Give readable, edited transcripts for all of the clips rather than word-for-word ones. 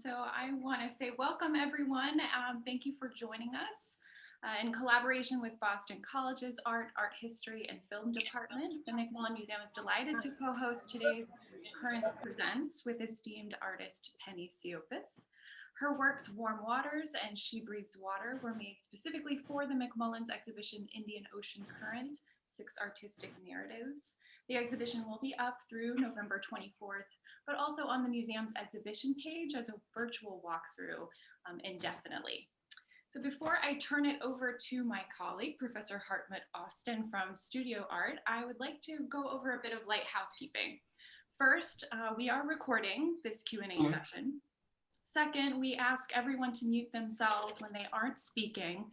So I want to say welcome everyone. Thank you for joining us. In collaboration with Boston College's Art History, and Film Department, the McMullen Museum is delighted to co-host today's Currents Presents with esteemed artist Penny Siopis. Her works Warm Waters and She Breathes Water were made specifically for the McMullen's exhibition Indian Ocean Current, 6 Artistic Narratives. The exhibition will be up through November 24th, but also on the museum's exhibition page as a virtual walkthrough indefinitely. So before I turn it over to my colleague, Professor Hartmut Austin from Studio Art, I would like to go over a bit of light housekeeping. First, we are recording this Q&A session. Second, we ask everyone to mute themselves when they aren't speaking.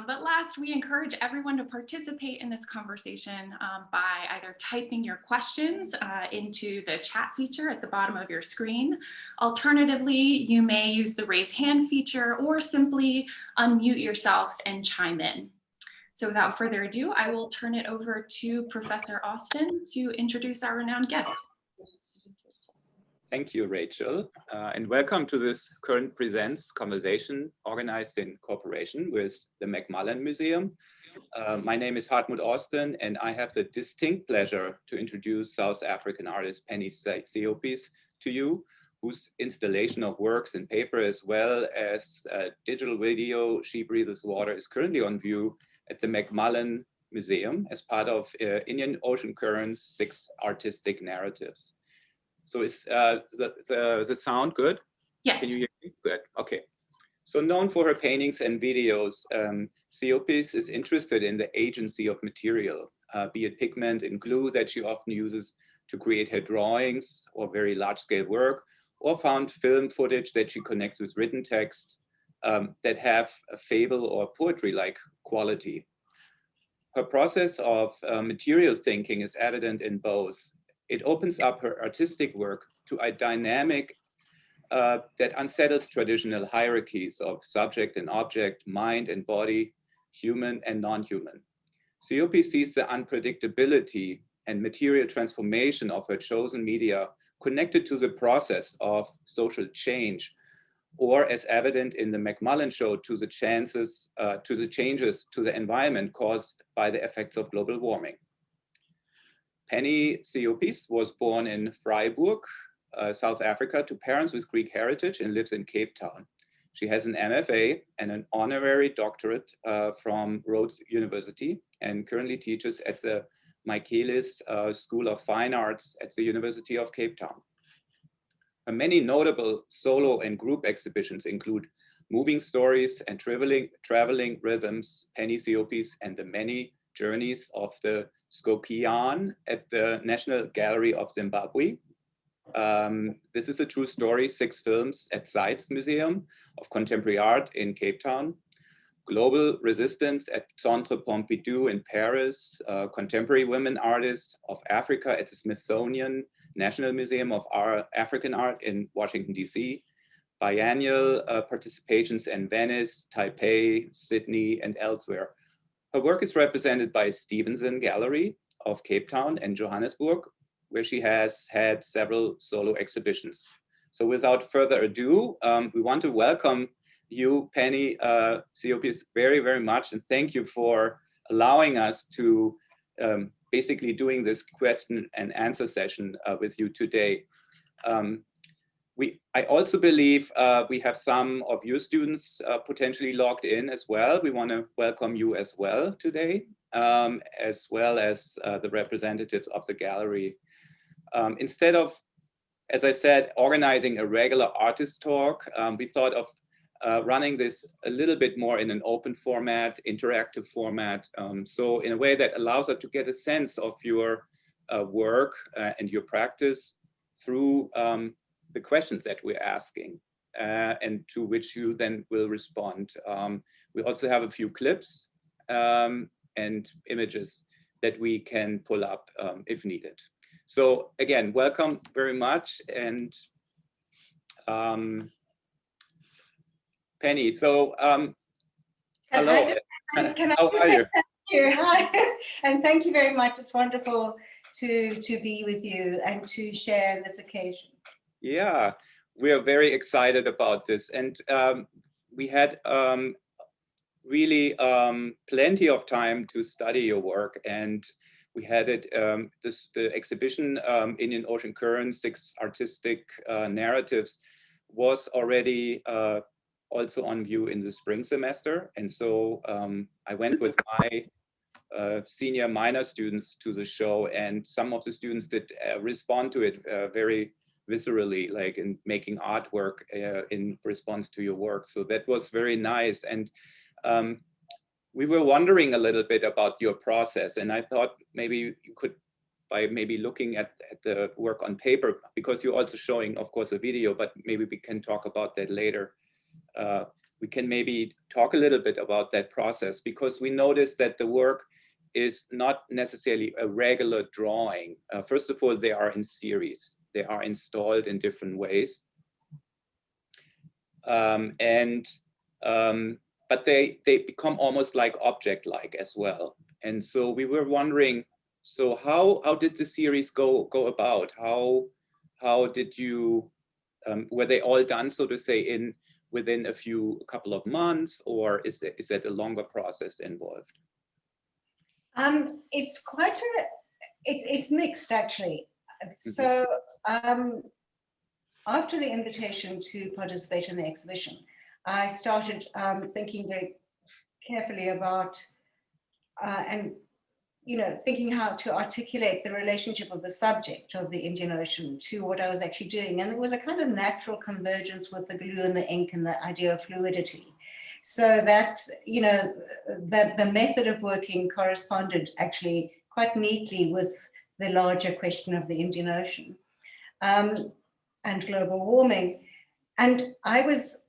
But last, we encourage everyone to participate in this conversation by either typing your questions into the chat feature at the bottom of your screen. Alternatively, you may use the raise hand feature or simply unmute yourself and chime in. So without further ado, I will turn it over to Professor Austin to introduce our renowned guest. Thank you, Rachel, and welcome to this Current Presents conversation organized in cooperation with the McMullen Museum. My name is Hartmut Austin, and I have the distinct pleasure to introduce South African artist Penny Siopis to you, whose installation of works in paper as well as digital video, She Breathes Water, is currently on view at the McMullen Museum as part of Indian Ocean Current's 6 Artistic Narratives. So is the sound good? Yes. Can you hear me? Good. Okay. So known for her paintings and videos, Siopis is interested in the agency of material, be it pigment and glue that she often uses to create her drawings or very large-scale work, or found film footage that she connects with written text that have a fable or poetry-like quality. Her process of material thinking is evident in both. It opens up her artistic work to a dynamic that unsettles traditional hierarchies of subject and object, mind and body, human and non-human. Siopis sees the unpredictability and material transformation of her chosen media connected to the process of social change, or as evident in the McMullen show, to the changes to the environment caused by the effects of global warming. Penny Siopis was born in Freiburg, South Africa, to parents with Greek heritage and lives in Cape Town. She has an MFA and an honorary doctorate from Rhodes University and currently teaches at the Michaelis School of Fine Arts at the University of Cape Town. Her many notable solo and group exhibitions include Moving Stories and Traveling Rhythms, Penny Siopis and the Many Journeys of the Skokiaan at the National Gallery of Zimbabwe. This is a true story, 6 films at Zeitz Museum of Contemporary Art in Cape Town. Global Resistance at Centre Pompidou in Paris, Contemporary Women Artists of Africa at the Smithsonian National Museum of African Art in Washington, DC. Biennial participations in Venice, Taipei, Sydney, and elsewhere. Her work is represented by Stevenson Gallery of Cape Town and Johannesburg, where she has had several solo exhibitions. So without further ado, we want to welcome you, Penny Siopis, very, very much, and thank you for allowing us to basically doing this question and answer session with you today. I also believe we have some of your students potentially logged in as well. We want to welcome you as well today, as well as the representatives of the gallery. Instead of, as I said, organizing a regular artist talk, we thought of running this a little bit more in an open format, interactive format, so in a way that allows us to get a sense of your work and your practice through the questions that we're asking and to which you then will respond. We also have a few clips and images that we can pull up if needed. So again, welcome very much. And Penny, so hello. Can I How just are say you? thank you? Hi, and thank you very much. It's wonderful to be with you and to share this occasion. Yeah, we are very excited about this. And we had really plenty of time to study your work. And we had it, the exhibition, Indian Ocean Currents, 6 artistic narratives, was already also on view in the spring semester. And so I went with my senior minor students to the show, and some of the students did respond to it very viscerally, like in making artwork in response to your work. So that was very nice. And we were wondering a little bit about your process, and I thought maybe you could, by maybe looking at the work on paper, because you're also showing, of course, a video, but maybe we can talk about that later. We can maybe talk a little bit about that process, because we noticed that the work is not necessarily a regular drawing. First of all, they are in series. They are installed in different ways. But they become almost like object-like as well. And so we were wondering, so how did the series go about? How did you, were they all done, so to say, within a couple of months, or is that a longer process involved? It's quite it's mixed, actually. So after the invitation to participate in the exhibition, I started thinking very carefully about and thinking how to articulate the relationship of the subject of the Indian Ocean to what I was actually doing. And there was a kind of natural convergence with the glue and the ink and the idea of fluidity. So that, that the method of working corresponded actually quite neatly with the larger question of the Indian Ocean and global warming. And I was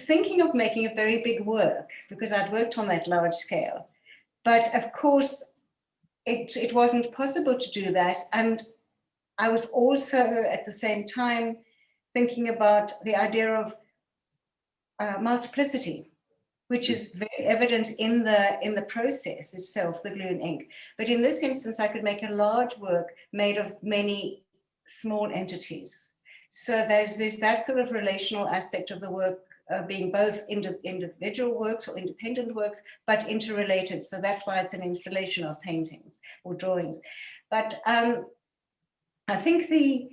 thinking of making a very big work because I'd worked on that large scale. But of course, it wasn't possible to do that. And I was also at the same time thinking about the idea of multiplicity, which is very evident in the process itself, the glue and ink. But in this instance, I could make a large work made of many small entities. So there's that sort of relational aspect of the work being both individual works or independent works, but interrelated. So that's why it's an installation of paintings or drawings. But I think the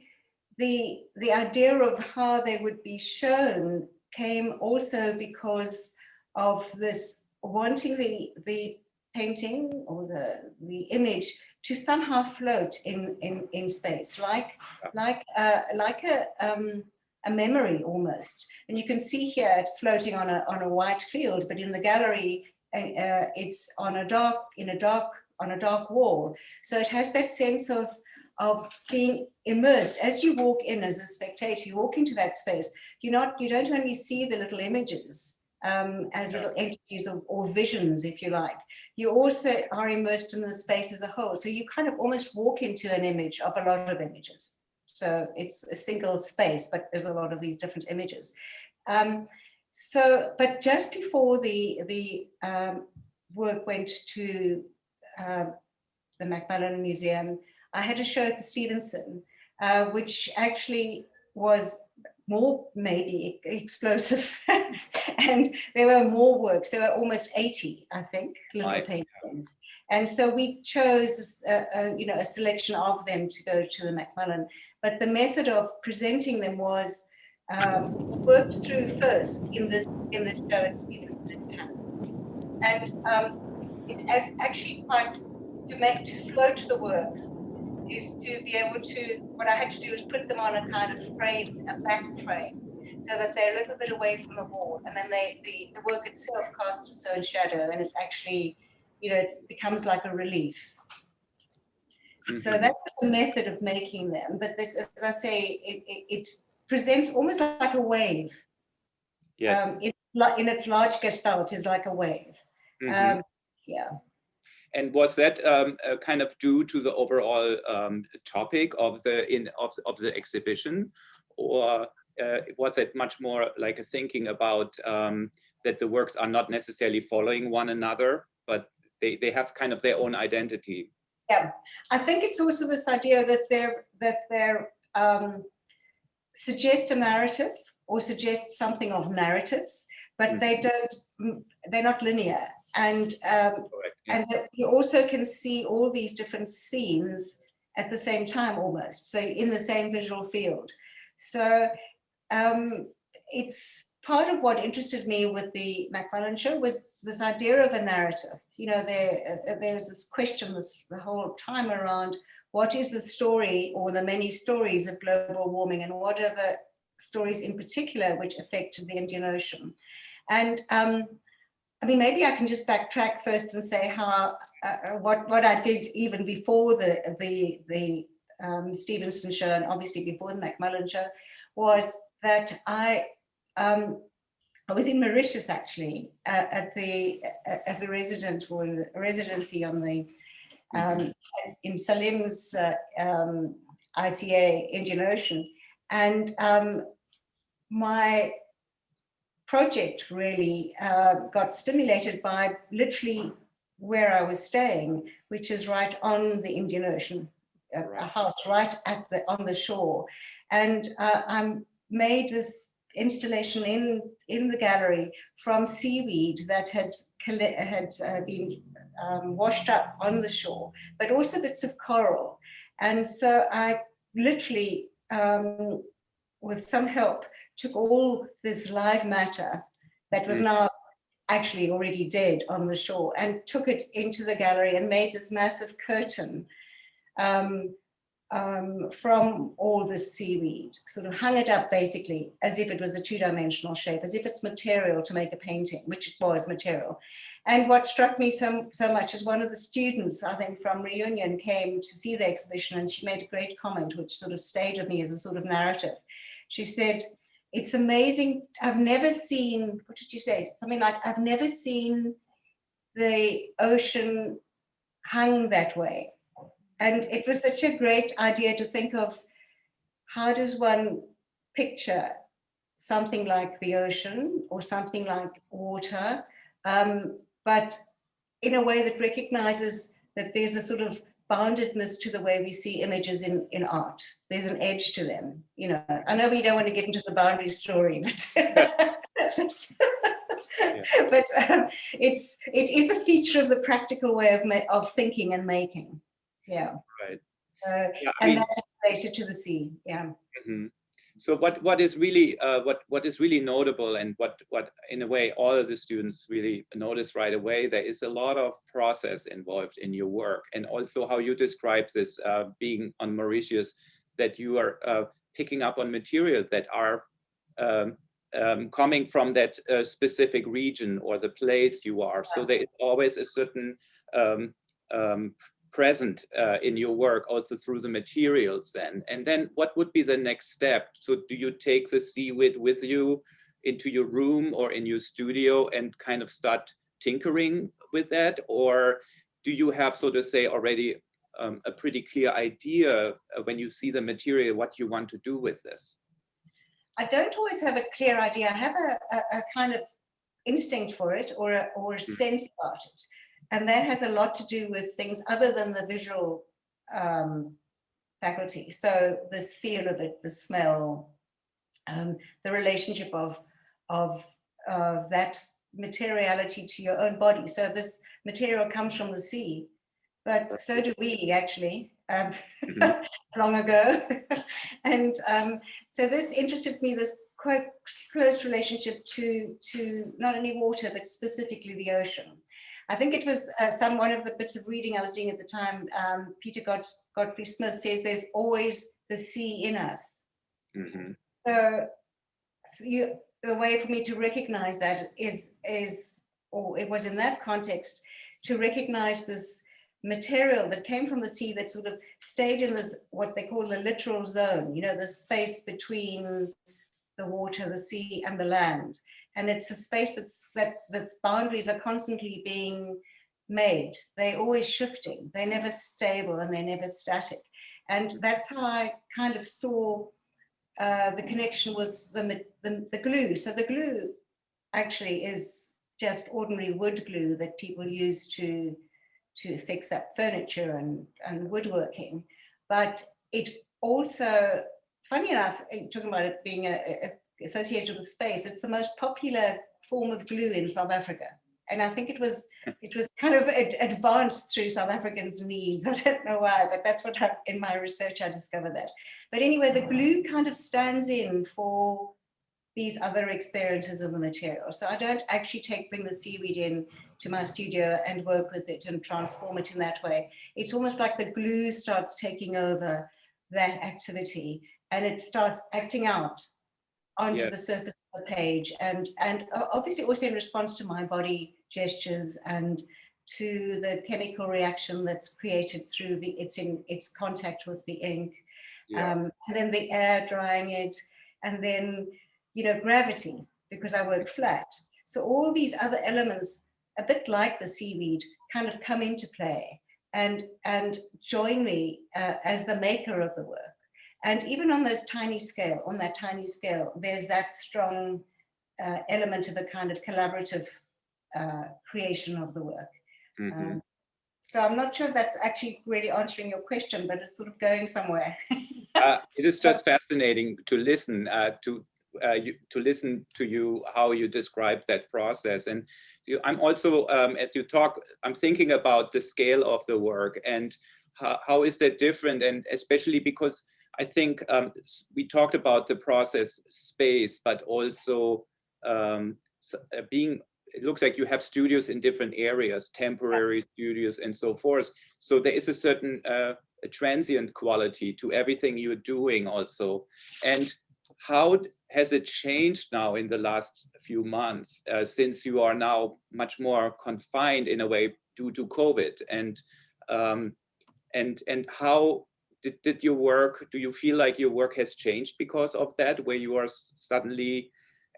idea of how they would be shown came also because of this wanting the painting or the image to somehow float in space, like a memory almost. And you can see here it's floating on a white field, but in the gallery it's on a dark wall. So it has that sense of being immersed. As you walk in as a spectator, you walk into that space, you don't only see the little images as little entities or visions, if you like. You also are immersed in the space as a whole. So you kind of almost walk into an image of a lot of images. So it's a single space, but there's a lot of these different images. But just before the work went to the McMullen Museum, I had a show at the Stevenson, which actually was more maybe explosive. And there were more works. There were almost 80, I think, little paintings. And so we chose a selection of them to go to the McMullen. But the method of presenting them was worked through first in the show at Stevenson. And it has actually quite to float the works is to be able to, what I had to do is put them on a kind of frame, a back frame, so that they're a little bit away from the wall. And then the work itself casts its own shadow, and it actually, it becomes like a relief. Mm-hmm. So that was the method of making them. But this, as I say, it presents almost like a wave. Yes. In its large gestalt is like a wave. Mm-hmm. Yeah. And was that kind of due to the overall topic of the exhibition, or was it much more like a thinking about that the works are not necessarily following one another, but they have kind of their own identity? Yeah, I think it's also this idea that they're suggest a narrative or suggest something of narratives, but they're not linear. And and that you also can see all these different scenes at the same time almost, so in the same visual field. So it's part of what interested me with the McMullen show was this idea of a narrative. You know, there's this question the whole time around what is the story or the many stories of global warming, and what are the stories in particular which affected the Indian Ocean. And I mean, maybe I can just backtrack first and say how what I did even before the Stevenson show, and obviously before the McMullen show, was that I was in Mauritius actually as a resident or a residency on the in Salim's ICA Indian Ocean, and my project really got stimulated by literally where I was staying, which is right on the Indian Ocean, a house right at on the shore. And I made this installation in the gallery from seaweed that had been washed up on the shore, but also bits of coral. And so I literally, with some help, took all this live matter that was now actually already dead on the shore and took it into the gallery and made this massive curtain from all this seaweed, sort of hung it up basically as if it was a two-dimensional shape, as if it's material to make a painting, which it was material. And what struck me so much is one of the students, I think from Reunion, came to see the exhibition, and she made a great comment which sort of stayed with me as a sort of narrative. She said, "It's amazing, I've never seen," what did you say? Something like, "I've never seen the ocean hung that way." And it was such a great idea to think of, how does one picture something like the ocean or something like water, but in a way that recognizes that there's a sort of boundedness to the way we see images in art. There's an edge to them. You know, I know we don't want to get into the boundary story, but but it is a feature of the practical way of thinking and making. Yeah. Right. And that's related to the sea. Yeah. Mm-hmm. So what is really what is really notable, and what in a way all of the students really notice right away, there is a lot of process involved in your work, and also how you describe this being on Mauritius, that you are picking up on material that are coming from that specific region or the place you are. So there is always a certain present in your work also through the materials then. And then what would be the next step? So do you take the seaweed with you into your room or in your studio and kind of start tinkering with that? Or do you have, so to say, already a pretty clear idea when you see the material, what you want to do with this? I don't always have a clear idea. I have a kind of instinct for it, or a sense about it. And that has a lot to do with things other than the visual faculty. So this feel of it, the smell, the relationship of that materiality to your own body. So this material comes from the sea, but so do we actually, long ago. And so this interested me, this quite close relationship to not only water, but specifically the ocean. I think it was one of the bits of reading I was doing at the time, Peter Godfrey Smith says there's always the sea in us. Mm-hmm. So the way for me to recognize that is, or it was in that context, to recognize this material that came from the sea that sort of stayed in this, what they call the littoral zone, you know, the space between the water, the sea, and the land. And it's a space that's boundaries are constantly being made. They're always shifting. They're never stable and they're never static. And that's how I kind of saw the connection with the glue. So the glue actually is just ordinary wood glue that people use to fix up furniture and woodworking. But it also funny enough, talking about it being associated with space, it's the most popular form of glue in South Africa. And I think it was kind of advanced through South Africans' needs. I don't know why, but that's what in my research I discovered that. But anyway, the glue kind of stands in for these other experiences of the material. So I don't actually bring the seaweed in to my studio and work with it and transform it in that way. It's almost like the glue starts taking over that activity and it starts acting out onto the surface of the page, and obviously also in response to my body gestures and to the chemical reaction that's created through its contact with the ink, and then the air drying it, and then gravity, because I work flat. So all these other elements, a bit like the seaweed, kind of come into play and join me as the maker of the work. And even on that tiny scale, there's that strong element of a kind of collaborative creation of the work. Mm-hmm. So I'm not sure if that's actually really answering your question, but it's sort of going somewhere. It is just fascinating to listen to listen to you, how you describe that process. And I'm also, as you talk, I'm thinking about the scale of the work and how is that different, and especially because I think we talked about the process space, but also it looks like you have studios in different areas, temporary studios and so forth. So there is a certain a transient quality to everything you're doing also. And how has it changed now in the last few months, since you are now much more confined in a way due to COVID? And how did your work, do you feel like your work has changed because of that, where you are suddenly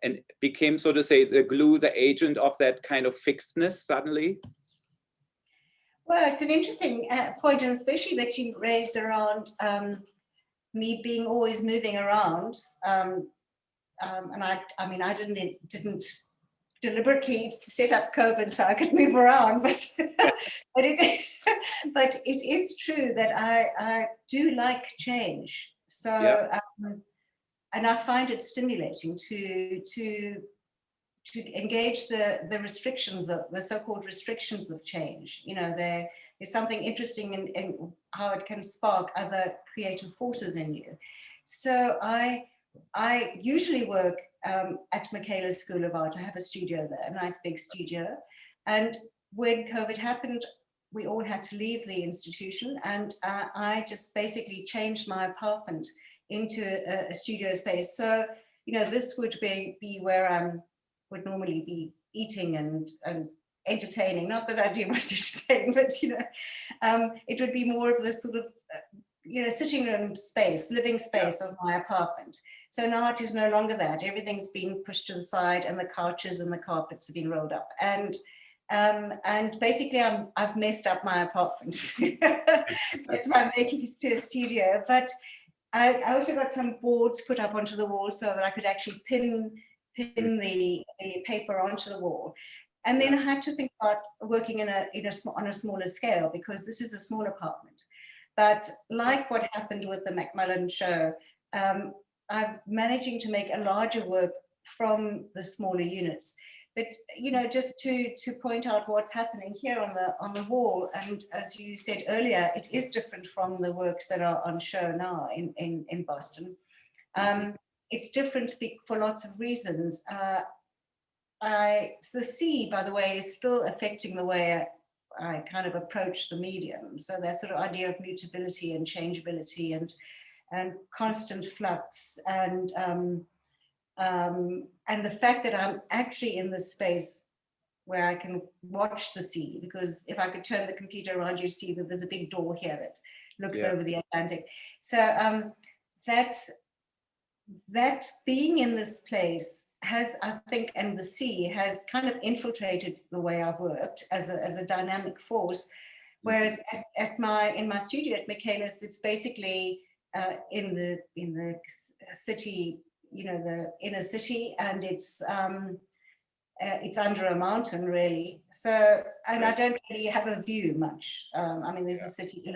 and became, so to say, the glue, the agent of that kind of fixedness suddenly? Well, it's an interesting point, and especially that you raised around me being always moving around. And I mean, I didn't deliberately set up COVID so I could move around, but but it is true that I do like change. So and I find it stimulating to engage the restrictions of the so-called restrictions of change. There's something interesting in how it can spark other creative forces in you. So I usually work at Michaela's School of Art. I have a studio there, a nice big studio. And when COVID happened, we all had to leave the institution, and I just basically changed my apartment into a studio space. So, this would be where I would normally be eating and entertaining. Not that I do much entertaining, but, it would be more of this sort of, sitting room space, living space of my apartment. So now it is no longer that. Everything's been pushed to the side, and the couches and the carpets have been rolled up. And basically I've messed up my apartment by making it to a studio. But I also got some boards put up onto the wall so that I could actually pin the paper onto the wall. And then I had to think about working on a smaller scale, because this is a small apartment. But like what happened with the McMullen show, I'm managing to make a larger work from the smaller units. But just to point out what's happening here on the wall, and as you said earlier, it is different from the works that are on show now in Boston. It's different for lots of reasons. The sea, by the way, is still affecting the way I kind of approach the medium. So that sort of idea of mutability and changeability and constant flux, and the fact that I'm actually in this space where I can watch the sea, because if I could turn the computer around, you'd see that there's a big door here that looks over the Atlantic. So that being in this place has, I think, and the sea has kind of infiltrated the way I've worked as a dynamic force. Whereas in my studio at Michaela's, it's basically in the city, the inner city, and it's under a mountain, really. So, and I don't really have a view much. I mean, there's a city, a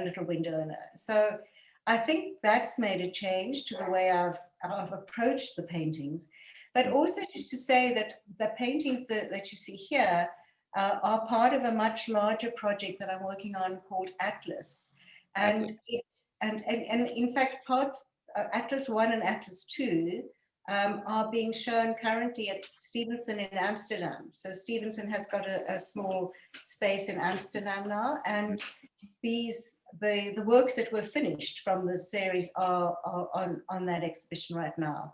little window, so I think that's made a change to the way I've approached the paintings, but also just to say that the paintings that you see here are part of a much larger project that I'm working on called Atlas. And in fact, Atlas 1 and Atlas 2 are being shown currently at Stevenson in Amsterdam. So Stevenson has got a small space in Amsterdam now, and the works that were finished from this series are on that exhibition right now.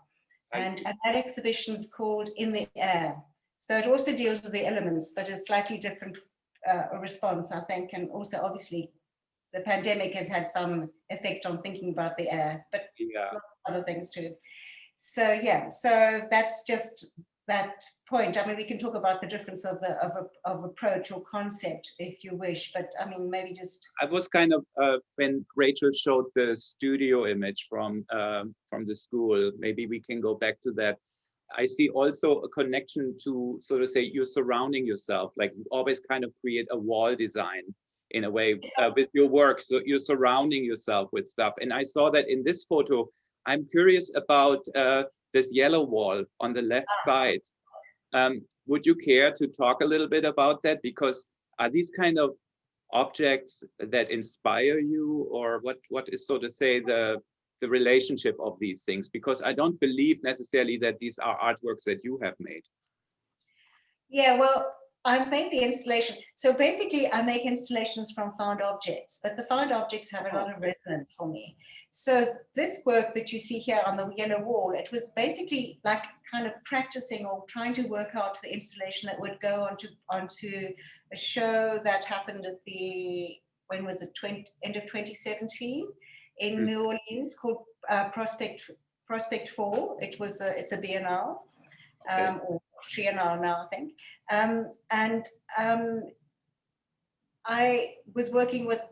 And that exhibition is called In the Air. So it also deals with the elements, but a slightly different response, I think. And also, obviously, the pandemic has had some effect on thinking about the air, but lots of other things too. So yeah, so that's just that point. I mean, we can talk about the difference of approach or concept if you wish, but I mean, maybe just. I was kind of when Rachel showed the studio image from the school. Maybe we can go back to that. I see also a connection to sort of say you're surrounding yourself, like you always kind of create a wall design in a way with your work. So you're surrounding yourself with stuff. And I saw that in this photo. I'm curious about this yellow wall on the left side. Would you care to talk a little bit about that? Because are these kind of objects that inspire you, or what is, so to say, the relationship of these things? Because I don't believe necessarily that these are artworks that you have made. Yeah, well, I've made the installation. So basically, I make installations from found objects, but the found objects have a lot of resonance for me. So this work that you see here on the yellow wall, it was basically like kind of practicing or trying to work out the installation that would go onto a show that happened at when was it, end of 2017 in New Orleans called Prospect 4. It's a Biennale. Or Triennale now, I think. I was working with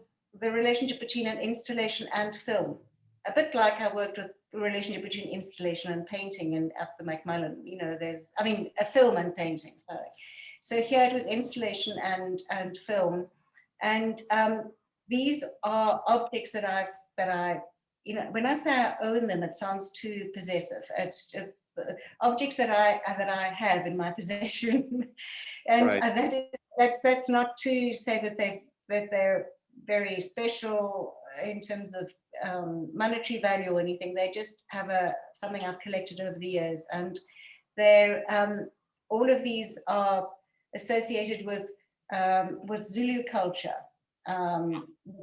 the relationship between an installation and film, a bit like I worked with the relationship between installation and painting and at the McMullen, you know, a film and painting, sorry. So here it was installation and film. And these are objects that I, you know, when I say I own them, it sounds too possessive. It's just, objects that I have in my possession, and that's not to say that they're very special in terms of monetary value or anything. They just have something I've collected over the years, and they're all of these are associated with Zulu culture.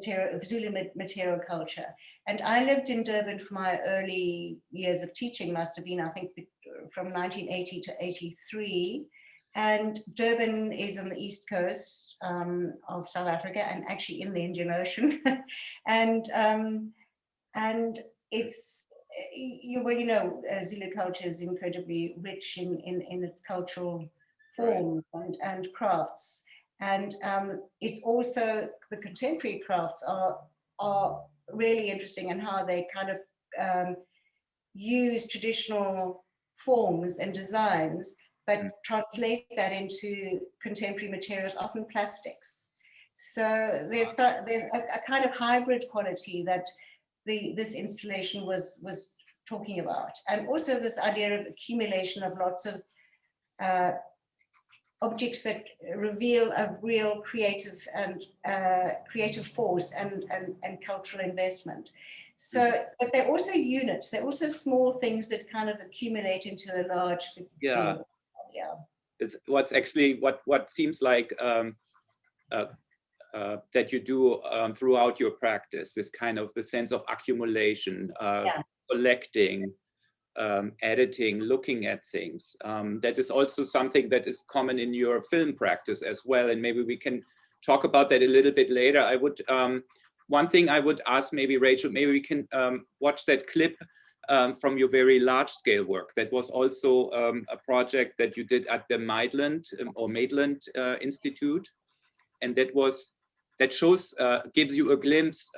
Zulu material culture. And I lived in Durban for my early years of teaching, must have been, I think, from 1980 to 83. And Durban is on the east coast of South Africa and actually in the Indian Ocean. and it's, Zulu culture is incredibly rich in its cultural forms and crafts. And it's also, the contemporary crafts are really interesting in how they kind of use traditional forms and designs, but translate that into contemporary materials, often plastics. So there's a kind of hybrid quality that this installation was talking about. And also this idea of accumulation of lots of objects that reveal a real creative force and cultural investment. So, but they're also units. They're also small things that kind of accumulate into a large field. Yeah. It's what's actually what seems like that you do throughout your practice. This kind of the sense of accumulation, collecting. Editing, looking at things. That is also something that is common in your film practice as well. And maybe we can talk about that a little bit later. I would, one thing I would ask maybe Rachel, maybe we can watch that clip from your very large scale work. That was also a project that you did at the Maitland Institute. And that shows, gives you a glimpse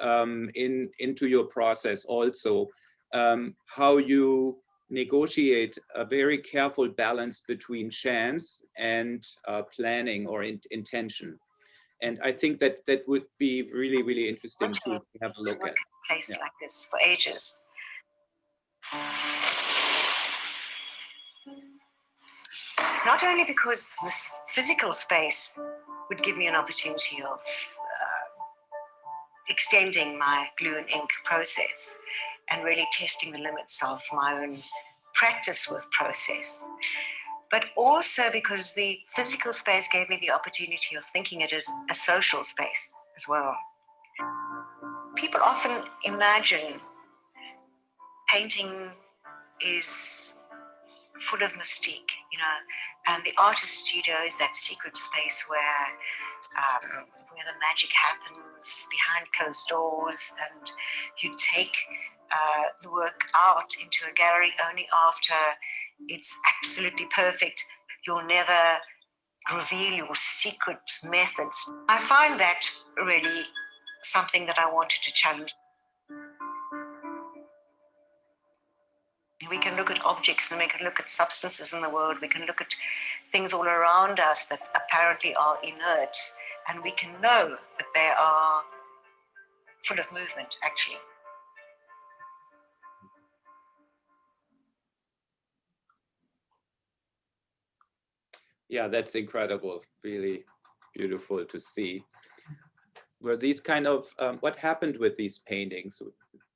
into your process also, how you negotiate a very careful balance between chance and planning or intention. And I think that would be really, really interesting to have a look at. place like this for ages. Not only because this physical space would give me an opportunity of extending my glue and ink process and really testing the limits of my own practice with process, but also because the physical space gave me the opportunity of thinking it as a social space as well. People often imagine painting is full of mystique, you know, and the artist studio is that secret space where the magic happens behind closed doors, and you take the work out into a gallery only after it's absolutely perfect. You'll never reveal your secret methods. I find that really something that I wanted to challenge. We can look at objects and we can look at substances in the world. We can look at things all around us that apparently are inert, and we can know that they are full of movement, actually. Yeah, that's incredible. Really beautiful to see. Were these kind of, what happened with these paintings?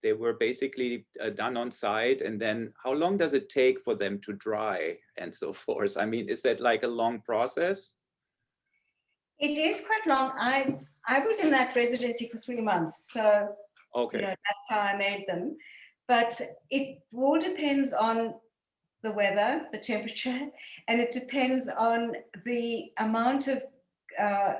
They were basically done on site, and then how long does it take for them to dry and so forth? I mean, is that like a long process? It is quite long. I was in that residency for 3 months, so okay. You know, that's how I made them. But it all depends on the weather, the temperature, and it depends on the amount of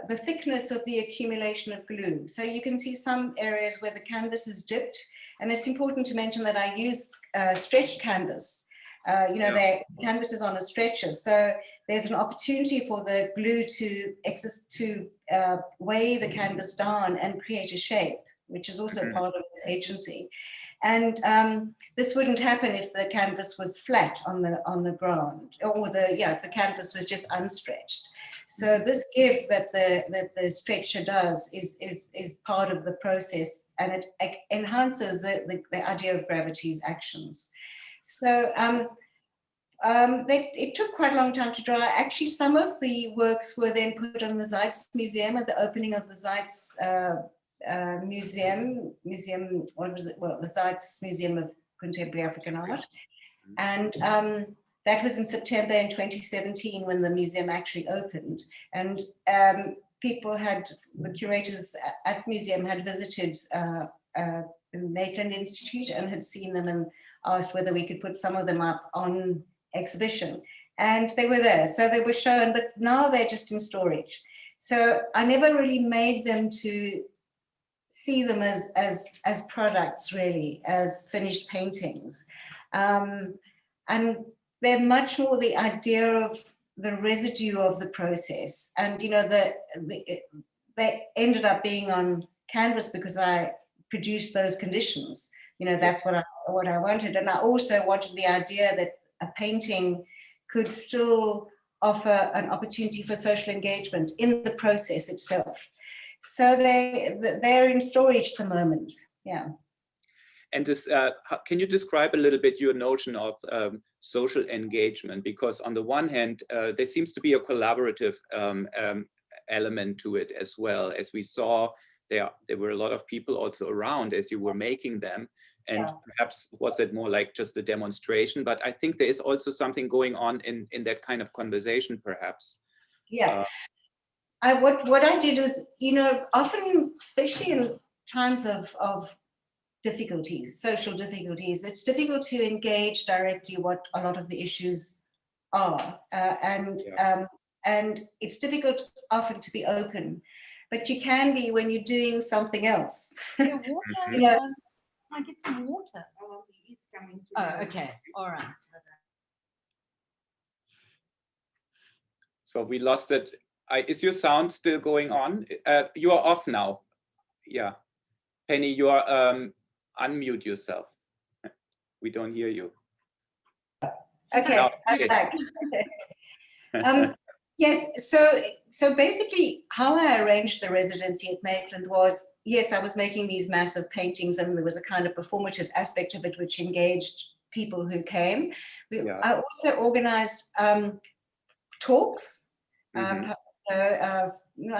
the thickness of the accumulation of glue. So you can see some areas where the canvas is dipped, and it's important to mention that I use stretched canvas. You know, the canvas is on a stretcher, so there's an opportunity for the glue to weigh the canvas down and create a shape, which is also part of its agency. And this wouldn't happen if the canvas was flat on the ground, or if the canvas was just unstretched. So this give that the stretcher does is part of the process, and it enhances the idea of gravity's actions. So it took quite a long time to dry. Actually, some of the works were then put on the Zeitz Museum at the opening of the Zeitz museum, what was it? Well, the Zeitz Museum of Contemporary African Art. And that was in September in 2017 when the museum actually opened. And the curators at the museum had visited the Maitland Institute and had seen them and asked whether we could put some of them up on exhibition. And they were there. So they were shown, but now they're just in storage. So I never really made them to see them as products, really, as finished paintings. And they're much more the idea of the residue of the process. And, you know, they ended up being on canvas because I produced those conditions. You know, that's what I wanted. And I also wanted the idea that a painting could still offer an opportunity for social engagement in the process itself. So they're in storage at the moment, yeah. And this, can you describe a little bit your notion of social engagement? Because on the one hand, there seems to be a collaborative element to it as well. As we saw, there were a lot of people also around as you were making them. And perhaps was it more like just a demonstration? But I think there is also something going on in that kind of conversation, perhaps. Yeah. What I did was, you know, often, especially in times of difficulties, social difficulties, it's difficult to engage directly what a lot of the issues are. And it's difficult often to be open, but you can be when you're doing something else. Water, you know, can I get some water? Oh, okay, all right. So we lost it. Is your sound still going on? You are off now. Yeah. Penny, you are, unmute yourself. We don't hear you. Okay, No, I'm okay. back. Yes, so basically how I arranged the residency at Maitland was, yes, I was making these massive paintings and there was a kind of performative aspect of it which engaged people who came. I also organized talks. I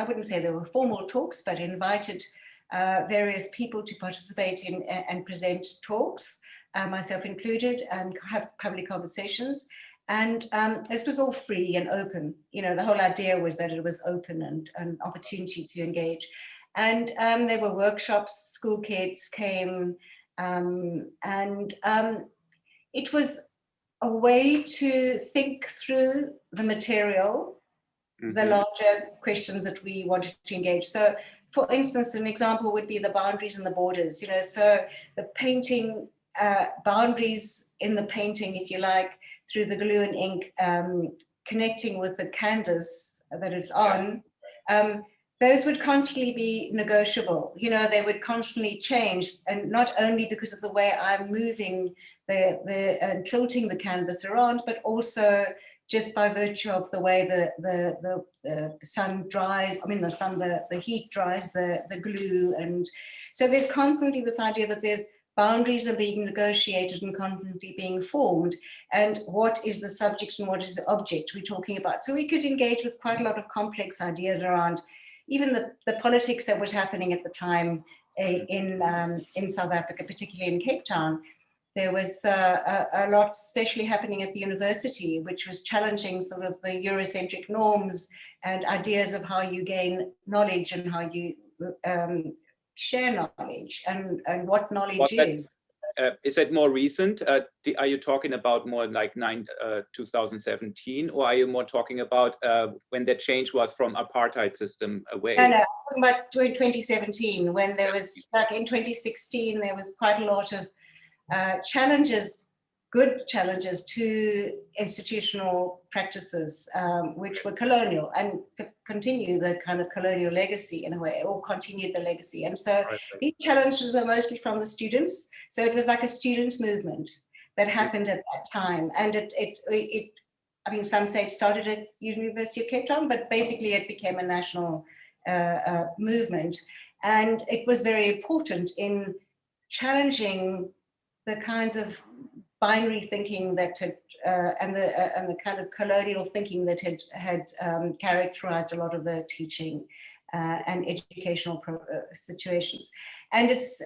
wouldn't say they were formal talks, but invited various people to participate in and present talks, myself included, and have public conversations. And this was all free and open. You know, the whole idea was that it was open and an opportunity to engage. And there were workshops, school kids came, and it was a way to think through the material, the larger questions that we wanted to engage. So, for instance, an example would be the boundaries and the borders. You know, so the painting, boundaries in the painting, if you like, through the glue and ink, connecting with the canvas that it's on, those would constantly be negotiable. You know, they would constantly change, and not only because of the way I'm moving and tilting the canvas around, but also just by virtue of the way the sun dries, the heat dries the glue. And so there's constantly this idea that there's boundaries are being negotiated and constantly being formed. And what is the subject and what is the object we're talking about? So we could engage with quite a lot of complex ideas around even the politics that was happening at the time in South Africa, particularly in Cape Town. There was a lot, especially happening at the university, which was challenging sort of the Eurocentric norms and ideas of how you gain knowledge and how you share knowledge and what knowledge is. Is that more recent? Are you talking about more like 2017, or are you more talking about when the change was from apartheid system away? No, I'm talking about 2017, when there was, like in 2016, there was quite a lot of challenges, good challenges to institutional practices, which were colonial and continue the kind of colonial legacy in a way, or continued the legacy. And so these challenges were mostly from the students. So it was like a student movement that happened at that time. And it I mean, some say it started at University of Cape Town, but basically it became a national movement. And it was very important in challenging the kinds of binary thinking that had, and the kind of colonial thinking that had characterized a lot of the teaching and educational situations. And it's,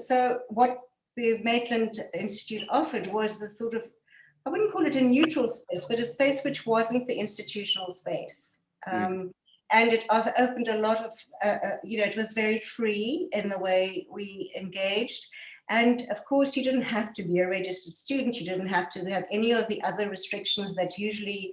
so what the Maitland Institute offered was the sort of, I wouldn't call it a neutral space, but a space which wasn't the institutional space. And it opened a lot of, you know, it was very free in the way we engaged. And of course, you didn't have to be a registered student. You didn't have to have any of the other restrictions that usually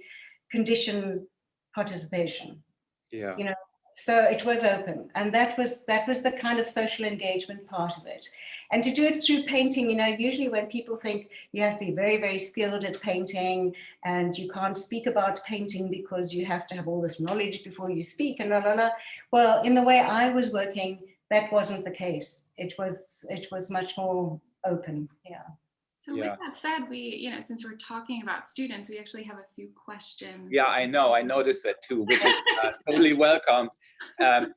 condition participation. Yeah. You know, so it was open, and that was the kind of social engagement part of it. And to do it through painting, you know, usually when people think you have to be very, very skilled at painting and you can't speak about painting because you have to have all this knowledge before you speak and la la la. Well, in the way I was working, that wasn't the case. It was much more open. Yeah. So with that said, we, you know, since we're talking about students, we actually have a few questions. Yeah, I know. I noticed that too, which is totally welcome. And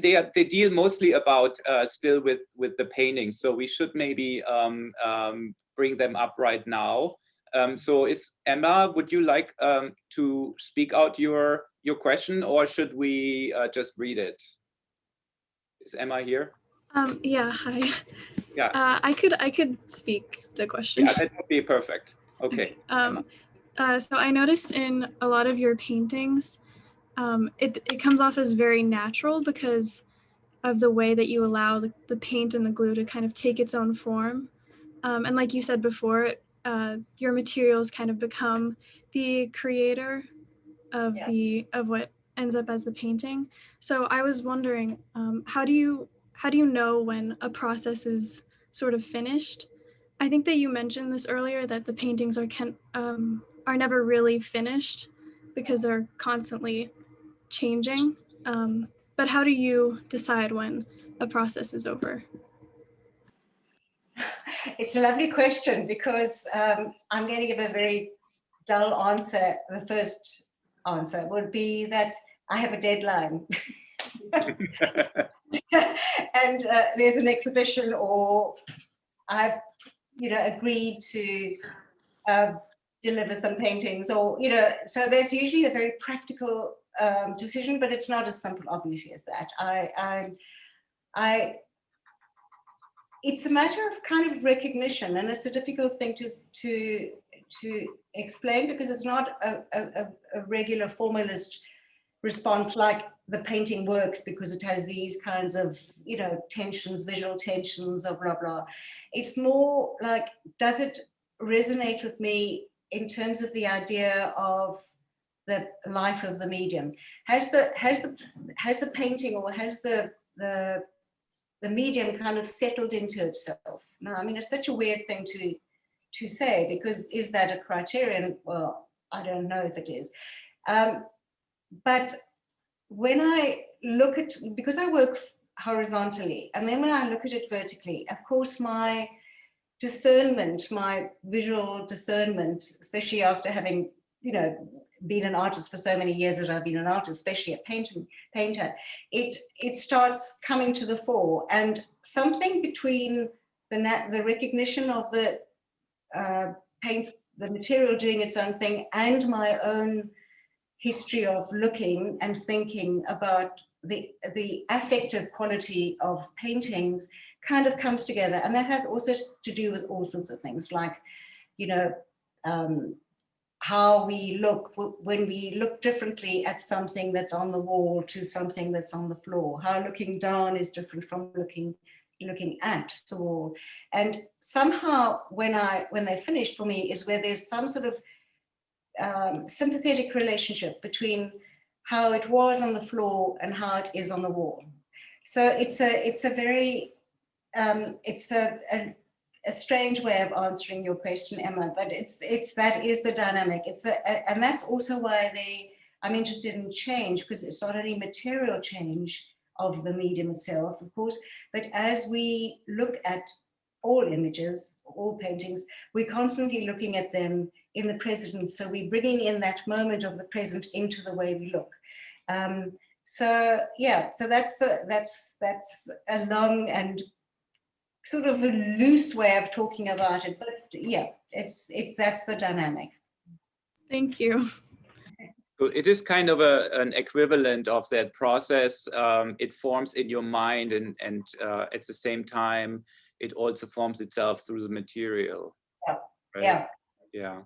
they deal mostly about still with the painting. So we should maybe bring them up right now. So is Emma, would you like to speak out your question, or should we just read it? Is Emma here? Yeah, hi. Yeah. I could speak the question. Yeah, that would be perfect. Okay. So I noticed in a lot of your paintings, it comes off as very natural because of the way that you allow the paint and the glue to kind of take its own form. And like you said before, your materials kind of become the creator of of what ends up as the painting. So I was wondering, how do you know when a process is sort of finished? I think that you mentioned this earlier, that the paintings are never really finished because they're constantly changing. But how do you decide when a process is over? It's a lovely question, because I'm going to give a very dull answer the first answer would be that I have a deadline. And there's an exhibition, or I've, agreed to deliver some paintings, or, so there's usually a very practical decision, but it's not as simple, obviously, as that. It's a matter of kind of recognition, and it's a difficult thing to explain, because it's not a regular formalist response like the painting works because it has these kinds of, tensions, visual tensions of blah, blah. It's more like, does it resonate with me in terms of the idea of the life of the medium? Has the painting, or has the medium kind of settled into itself? Now, I mean, it's such a weird thing to say, because is that a criterion? Well, I don't know if it is. But when I look at, because I work horizontally, and then when I look at it vertically, of course, my discernment, my visual discernment, especially after having, been an artist for so many years that I've been an artist, especially a painter, it starts coming to the fore, and something between the recognition of the paint, the material doing its own thing, and my own history of looking and thinking about the affective quality of paintings kind of comes together. And that has also to do with all sorts of things, like, how we look when we look differently at something that's on the wall to something that's on the floor, how looking down is different from looking at the wall. And somehow when they finish, for me, is where there's some sort of sympathetic relationship between how it was on the floor and how it is on the wall. So it's a very a strange way of answering your question, Emma, but that is the dynamic. And that's also why I'm interested in change, because it's not only material change of the medium itself, of course, but as we look at all images, all paintings, we're constantly looking at them in the present. So we're bringing in that moment of the present into the way we look. So that's a long and sort of a loose way of talking about it, but yeah, that's the dynamic. Thank you. So it is kind of an equivalent of that process. It forms in your mind, and at the same time, it also forms itself through the material. Yeah. Right? Yeah.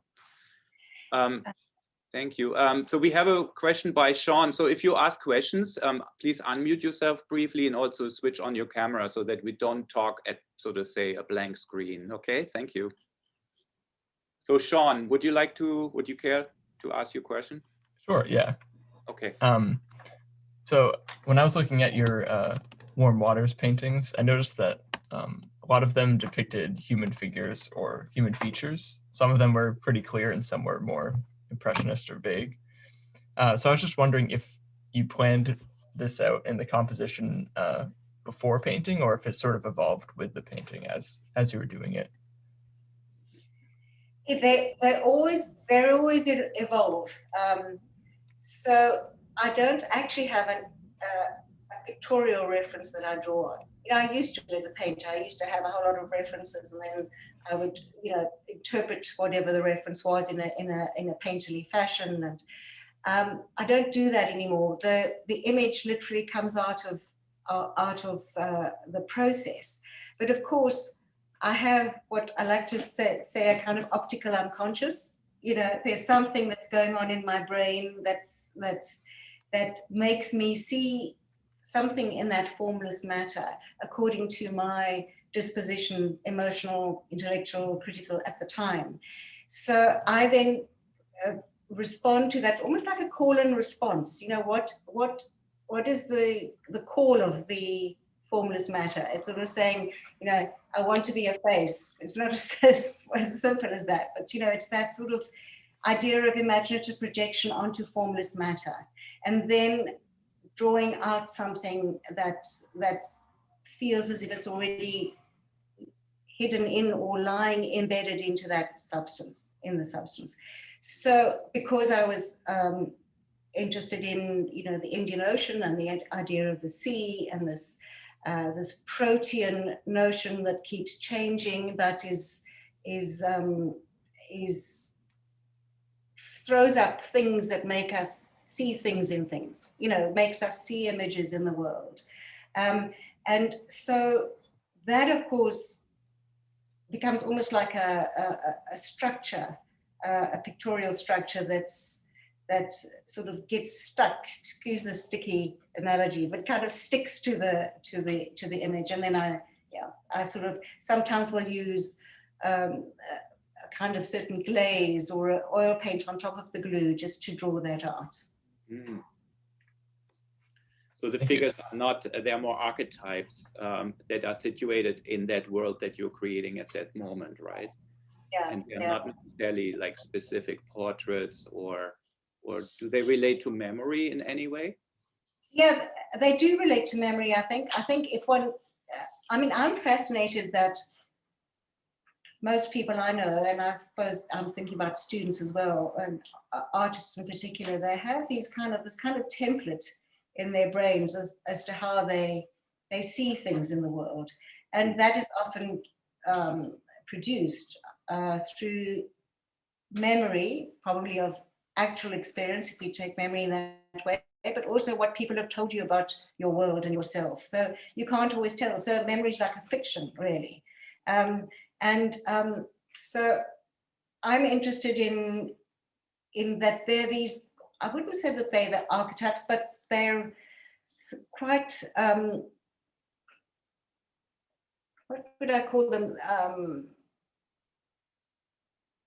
Thank you. So we have a question by Sean. So if you ask questions, please unmute yourself briefly and also switch on your camera so that we don't talk at, so to say, a blank screen. Okay, thank you. So Sean, would you care to ask your question? Sure, yeah. Okay. So when I was looking at your Warm Waters paintings, I noticed that a lot of them depicted human figures or human features. Some of them were pretty clear and some were more impressionist or vague. So I was just wondering if you planned this out in the composition before painting, or if it sort of evolved with the painting as you were doing it. They always evolve. So I don't actually have a pictorial reference that I draw on. I used to, as a painter, I used to have a whole lot of references, and then I would, interpret whatever the reference was in a painterly fashion. And I don't do that anymore. The image literally comes out of the process. But of course, I have what I like to say a kind of optical unconscious. There's something that's going on in my brain that makes me see something in that formless matter according to my disposition, emotional, intellectual, critical at the time. So I then respond to that, almost like a call and response. What is the call of the formless matter? It's sort of saying, I want to be a face. It's not as simple as that, but it's that sort of idea of imaginative projection onto formless matter, and then drawing out something that feels as if it's already hidden in or lying embedded into that substance, in the substance. So because I was interested in, you know, the Indian Ocean and the idea of the sea, and this this protean notion that keeps changing, but throws up things that make us see things in things, you know, makes us see images in the world. And so that, of course, becomes almost like a structure, a pictorial structure that sort of gets stuck, excuse the sticky analogy, but kind of sticks to the image. And then I sort of sometimes will use a kind of certain glaze or an oil paint on top of the glue just to draw that out. Mm. So the figures are not, they're more archetypes that are situated in that world that you're creating at that moment, right? Yeah. And they're not necessarily like specific portraits, or do they relate to memory in any way? Yeah, they do relate to memory, I think. I think if one, I mean, I'm fascinated that most people I know, and I suppose I'm thinking about students as well, and artists in particular, they have this kind of template in their brains as to how they see things in the world. And that is often produced through memory, probably of actual experience, if we take memory in that way, but also what people have told you about your world and yourself. So you can't always tell. So memory is like a fiction, really. So I'm interested in that they're these, I wouldn't say that they're the archetypes, but they're quite, what would I call them?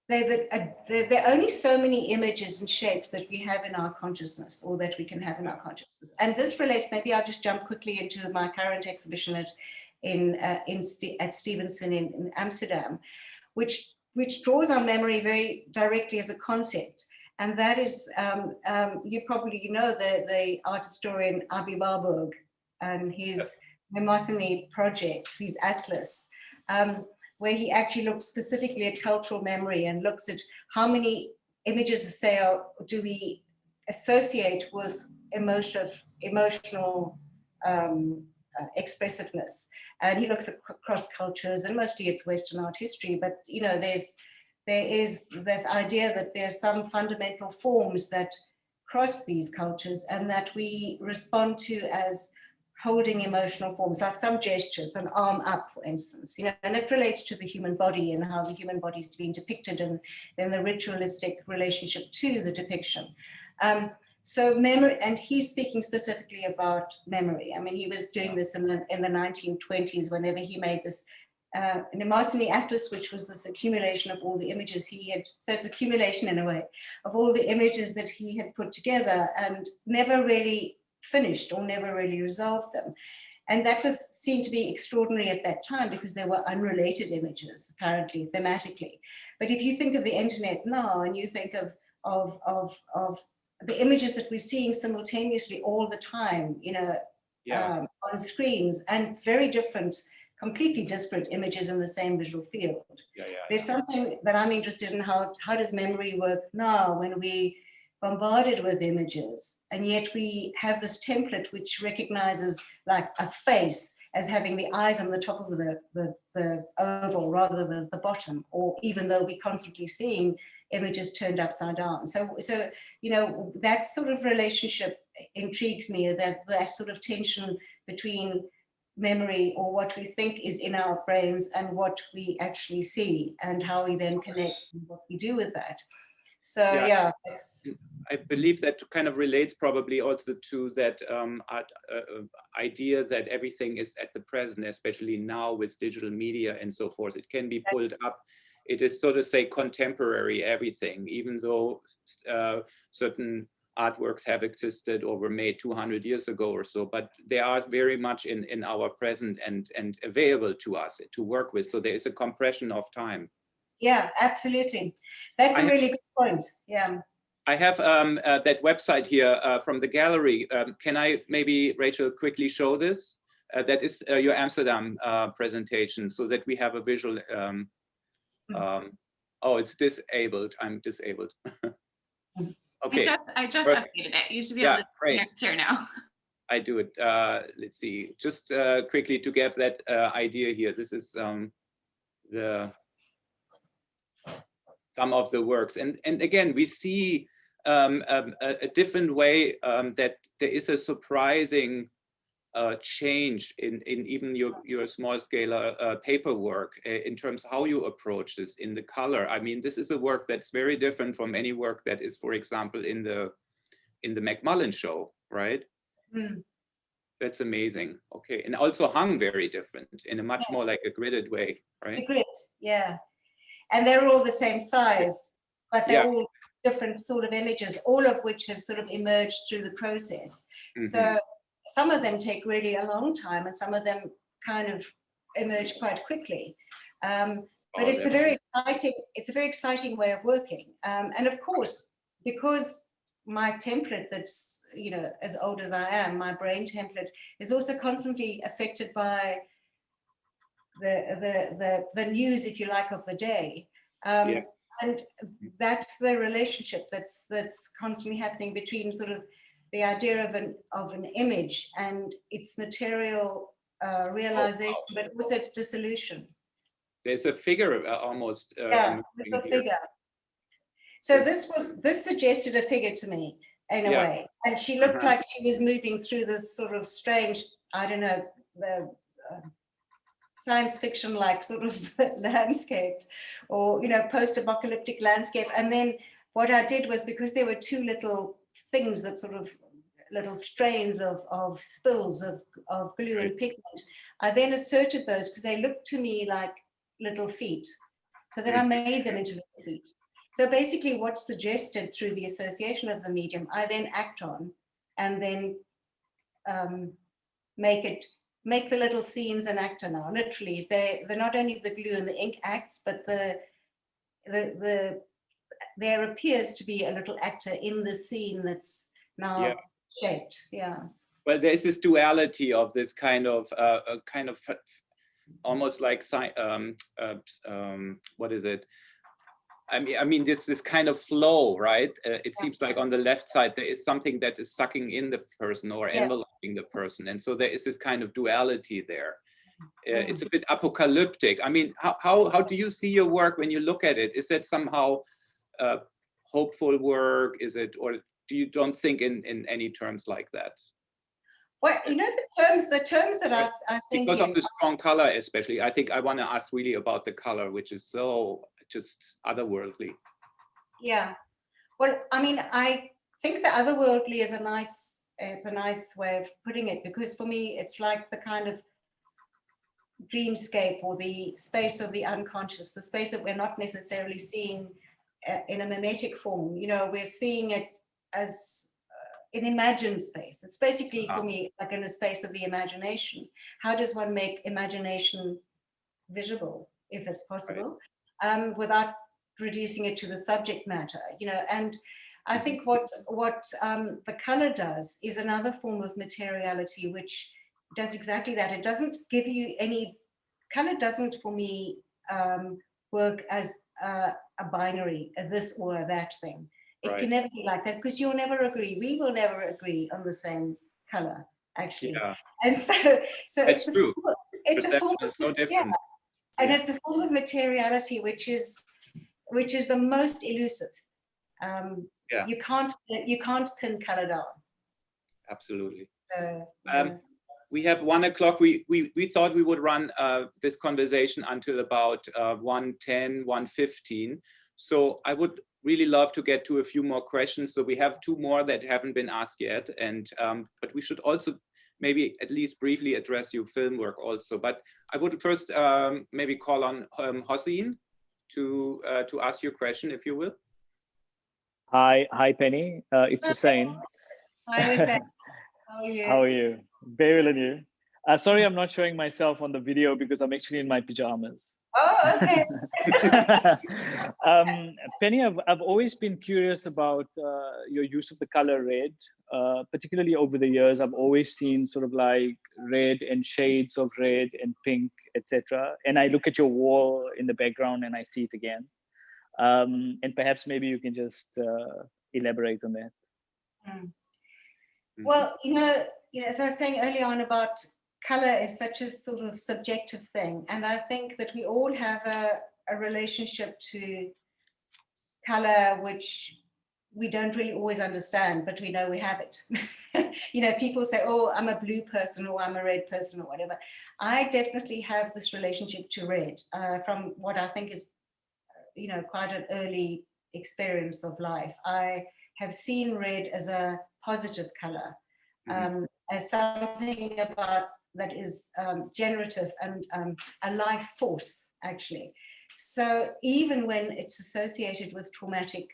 There are only so many images and shapes that we have in our consciousness, or that we can have in our consciousness. And this relates, maybe I'll just jump quickly into my current exhibition at Stevenson in Amsterdam, which draws on memory very directly as a concept. And that is, you probably know the art historian Abi Warburg and his Mnemosyne project, his atlas, where he actually looks specifically at cultural memory and looks at how many images, say, do we associate with emotional expressiveness. And he looks across cultures, and mostly it's Western art history, but you know, there is this idea that there's some fundamental forms that cross these cultures and that we respond to as holding emotional forms, like some gestures, an arm up, for instance, you know, and it relates to the human body and how the human body is being depicted, and then the ritualistic relationship to the depiction. So memory, and he's speaking specifically about memory. I mean, he was doing this in the 1920s, whenever he made this Mnemosyne atlas, which was this accumulation of all the images he had, so it's accumulation in a way, of all the images that he had put together and never really finished or never really resolved them. And that was seen to be extraordinary at that time because they were unrelated images, apparently, thematically. But if you think of the internet now, and you think of the images that we're seeing simultaneously all the time, you know, on screens, and very different, completely disparate images in the same visual field. There's something that I'm interested in, how does memory work now when we bombarded with images, and yet we have this template which recognizes like a face as having the eyes on the top of the oval rather than the bottom, or even though we're constantly seeing images turned upside down. So you know, that sort of relationship intrigues me, that sort of tension between memory, or what we think is in our brains, and what we actually see, and how we then connect and what we do with that. So yeah, I believe that kind of relates probably also to that idea that everything is at the present, especially now with digital media and so forth. It can be pulled up. It is, so to say, contemporary everything, even though certain artworks have existed or were made 200 years ago or so, but they are very much in our present and available to us to work with. So there is a compression of time. Yeah, absolutely. That's a really good point. Yeah. I have that website here from the gallery. Can I maybe, Rachel, quickly show this? That is your Amsterdam presentation, so that we have a visual. Oh, it's disabled. I'm disabled. Okay. I just Perfect. updated it. You should be Yeah, able to great. share now. I do it. Let's see. Just quickly to get that idea here. This is some of the works, and again we see a different way that there is a surprising change in even your small scale paperwork in terms of how you approach this in the color. I mean, this is a work that's very different from any work that is, for example, in the McMullen show, right? Mm. That's amazing. Okay, and also hung very different in a much more like a gridded way, right? It's a grid, yeah. And they're all the same size, but they're all different sort of images, all of which have sort of emerged through the process. So some of them take really a long time, and some of them kind of emerge quite quickly. But it's a very exciting way of working. And of course, because my template that's, you know, as old as I am, my brain template is also constantly affected by the news, if you like, of the day. And that's the relationship that's constantly happening between sort of the idea of an image and its material realization, but also its dissolution. There's a figure almost. Yeah, a figure. So this suggested a figure to me in a way, and she looked like she was moving through this sort of strange, I don't know, science fiction like sort of landscape, or, you know, post-apocalyptic landscape. And then what I did was, because there were two little things that sort of little strains of spills of glue and pigment, I then asserted those because they looked to me like little feet. So then I made them into little feet. So basically what's suggested through the association of the medium, I then act on, and then make the little scenes an actor now. Literally, they're not only the glue and the ink acts, but there appears to be a little actor in the scene that's now shaped. Yeah. Well, there's this duality of this kind of almost like what is it? I mean, this kind of flow, right? It seems like on the left side there is something that is sucking in the person or enveloping the person, and so there is this kind of duality there. It's a bit apocalyptic. I mean, how do you see your work when you look at it? Is that somehow hopeful work? Is it, or do you don't think in any terms like that? Well, you know, the terms that I think, because of the strong color, especially, I think I want to ask really about the color, which is so just otherworldly. Yeah. Well, I mean, I think the otherworldly is a nice way of putting it, because for me, it's like the kind of dreamscape, or the space of the unconscious, the space that we're not necessarily seeing in a mimetic form. You know, we're seeing it as an imagined space. It's basically, for me, like in a space of the imagination. How does one make imagination visible, if it's possible, without reducing it to the subject matter, you know? And I think what the color does is another form of materiality, which does exactly that. It doesn't give you any, color doesn't, for me, work as a binary, a this or a that thing. It can never be like that, because you'll never agree. We will never agree on the same color, actually. Yeah. And so it's true. It's a form of, so different. And it's a form of materiality which is the most elusive. You can't pin color down. Absolutely. We have 1 o'clock. We thought we would run this conversation until about 1:10, 1:15. So I would really love to get to a few more questions. So we have 2 more that haven't been asked yet, and but we should also maybe at least briefly address your film work also. But I would first maybe call on Hossein to ask your question, if you will. Hi, Penny. It's Hussein. Hi, Hussein. How are you? How are you? Very well, and you? Sorry, I'm not showing myself on the video because I'm actually in my pajamas. Oh, okay. Penny, I've always been curious about your use of the color red, particularly over the years. I've always seen sort of like red and shades of red and pink, etc. And I look at your wall in the background and I see it again. And perhaps maybe you can just elaborate on that. Well, as I was saying earlier on about color is such a sort of subjective thing. And I think that we all have a relationship to color, which we don't really always understand, but we know we have it. People say, oh, I'm a blue person or I'm a red person or whatever. I definitely have this relationship to red from what I think is, quite an early experience of life. I have seen red as a positive color, as something about that is generative and a life force, actually. So even when it's associated with traumatic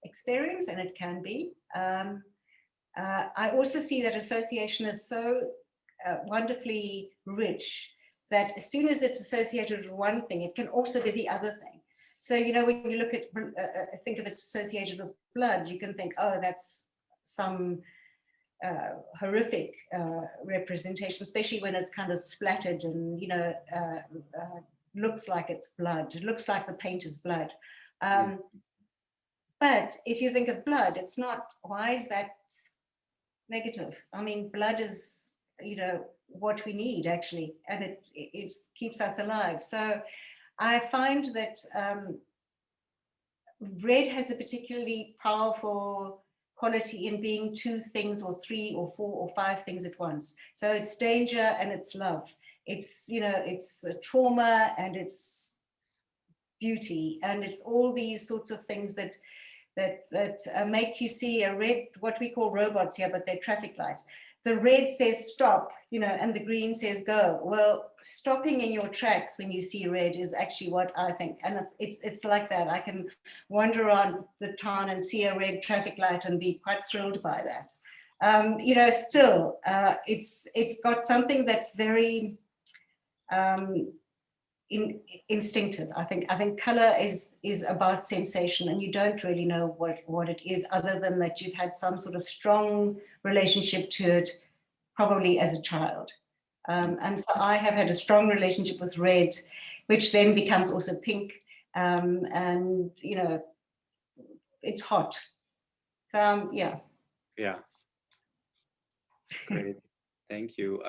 experience, and it can be, I also see that association is so wonderfully rich that as soon as it's associated with one thing, it can also be the other thing. So, when you look at, think of it associated with blood, you can think, oh, that's some horrific representation, especially when it's kind of splattered and, looks like it's blood. It looks like the painter's blood. But if you think of blood, it's not, why is that negative? I mean, blood is, what we need actually, and it keeps us alive. So I find that red has a particularly powerful quality in being two things or three or four or five things at once. So it's danger and it's love. It's, it's trauma and it's beauty, and it's all these sorts of things that make you see a red, what we call robots here, but they're traffic lights. The red says stop, and the green says go. Well, stopping in your tracks when you see red is actually what I think, and it's like that. I can wander around the town and see a red traffic light and be quite thrilled by that. Still, it's got something that's very instinctive. I think color is about sensation, and you don't really know what it is, other than that you've had some sort of strong relationship to it, probably as a child. And so I have had a strong relationship with red, which then becomes also pink, and it's hot. So yeah. Yeah. Great. Thank you.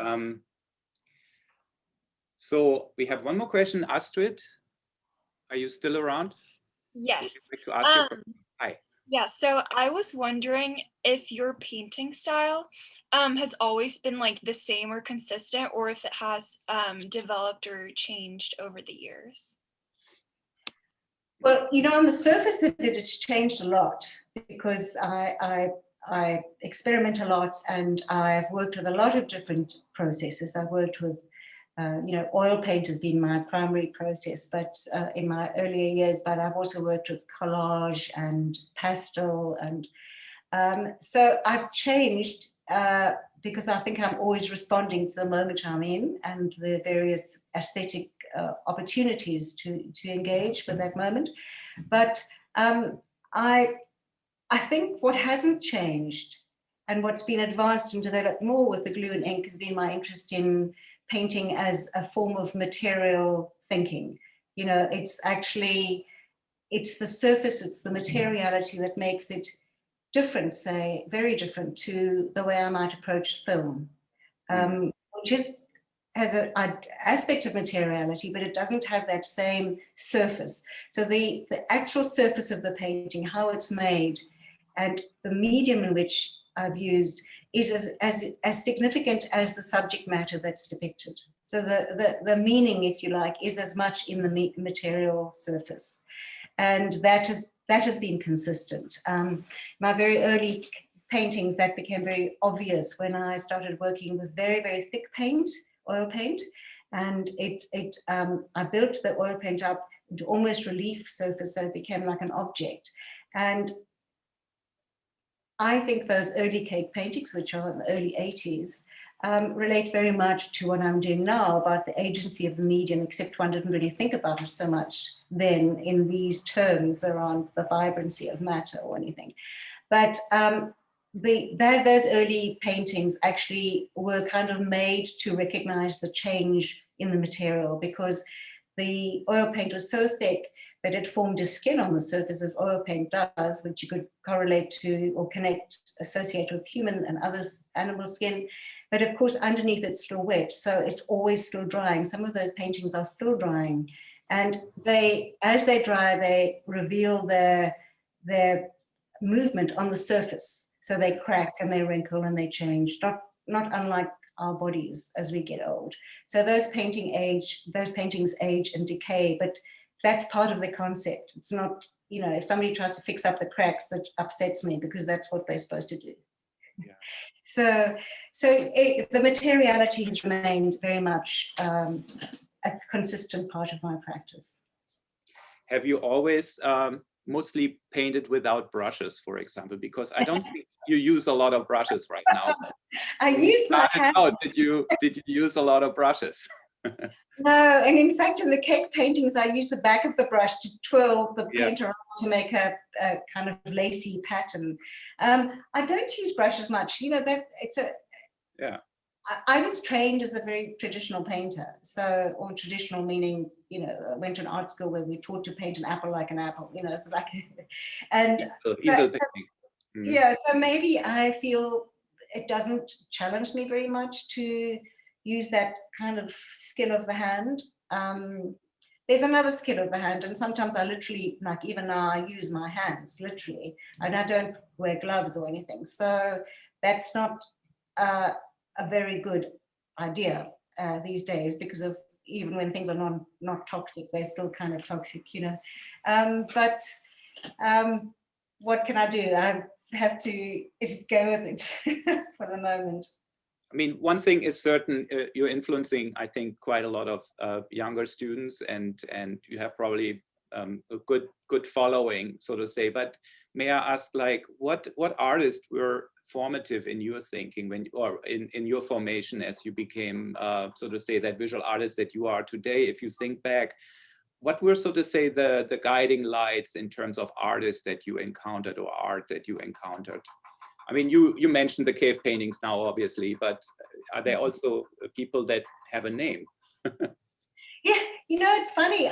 So we have one more question. Astrid, are you still around? Yes. Would you like to ask your question? Hi. Yeah, so I was wondering if your painting style has always been like the same or consistent, or if it has developed or changed over the years. Well, on the surface of it, it's changed a lot, because I experiment a lot, and I've worked with a lot of different processes. I've worked with oil paint has been my primary process, but in my earlier years, but I've also worked with collage and pastel. And so I've changed because I think I'm always responding to the moment I'm in and the various aesthetic opportunities to engage with that moment. But I think what hasn't changed and what's been advanced and developed more with the glue and ink has been my interest in painting as a form of material thinking. It's the surface, it's the materiality that makes it different, say, very different to the way I might approach film, which has an aspect of materiality, but it doesn't have that same surface. So the actual surface of the painting, how it's made, and the medium in which I've used is as significant as the subject matter that's depicted. So the meaning, if you like, is as much in the material surface. And that has been consistent. My very early paintings, that became very obvious when I started working with very, very thick paint, oil paint. And I built the oil paint up into almost relief surface, so it became like an object. And I think those early cake paintings, which are in the early 80s, relate very much to what I'm doing now about the agency of the medium, except one didn't really think about it so much then in these terms around the vibrancy of matter or anything. But those early paintings actually were kind of made to recognize the change in the material, because the oil paint was so thick but it formed a skin on the surface as oil paint does, which you could correlate to or associate with human and others animal skin. But of course, underneath it's still wet, so it's always still drying. Some of those paintings are still drying, and as they dry, they reveal their movement on the surface. So they crack and they wrinkle and they change, not unlike our bodies as we get old. So those paintings age and decay, but that's part of the concept. It's not, if somebody tries to fix up the cracks, that upsets me because that's what they're supposed to do. Yeah. So the materiality has remained very much a consistent part of my practice. Have you always mostly painted without brushes, for example? Because I don't think you use a lot of brushes right now. I use my hands. Did you use a lot of brushes? No, and in fact, in the cake paintings, I use the back of the brush to twirl the paint around to make a kind of lacy pattern. I don't use brushes much. I was trained as a very traditional painter. So, or traditional meaning, I went to an art school where we taught to paint an apple like an apple. It's like, and so maybe I feel it doesn't challenge me very much to use that kind of skill of the hand. There's another skill of the hand, and sometimes I literally, like even now, I use my hands literally, and I don't wear gloves or anything. So that's not a very good idea these days, because of even when things are not toxic, they're still kind of toxic, But what can I do? I have to go with it for the moment. I mean, one thing is certain, you're influencing, I think, quite a lot of younger students, and you have probably a good following, so to say. But may I ask, like, what artists were formative in your thinking or in your formation as you became, so to say, that visual artist that you are today? If you think back, what were, so to say, the guiding lights in terms of artists that you encountered or art that you encountered? I mean, you mentioned the cave paintings now, obviously, but are there also people that have a name? Yeah, it's funny.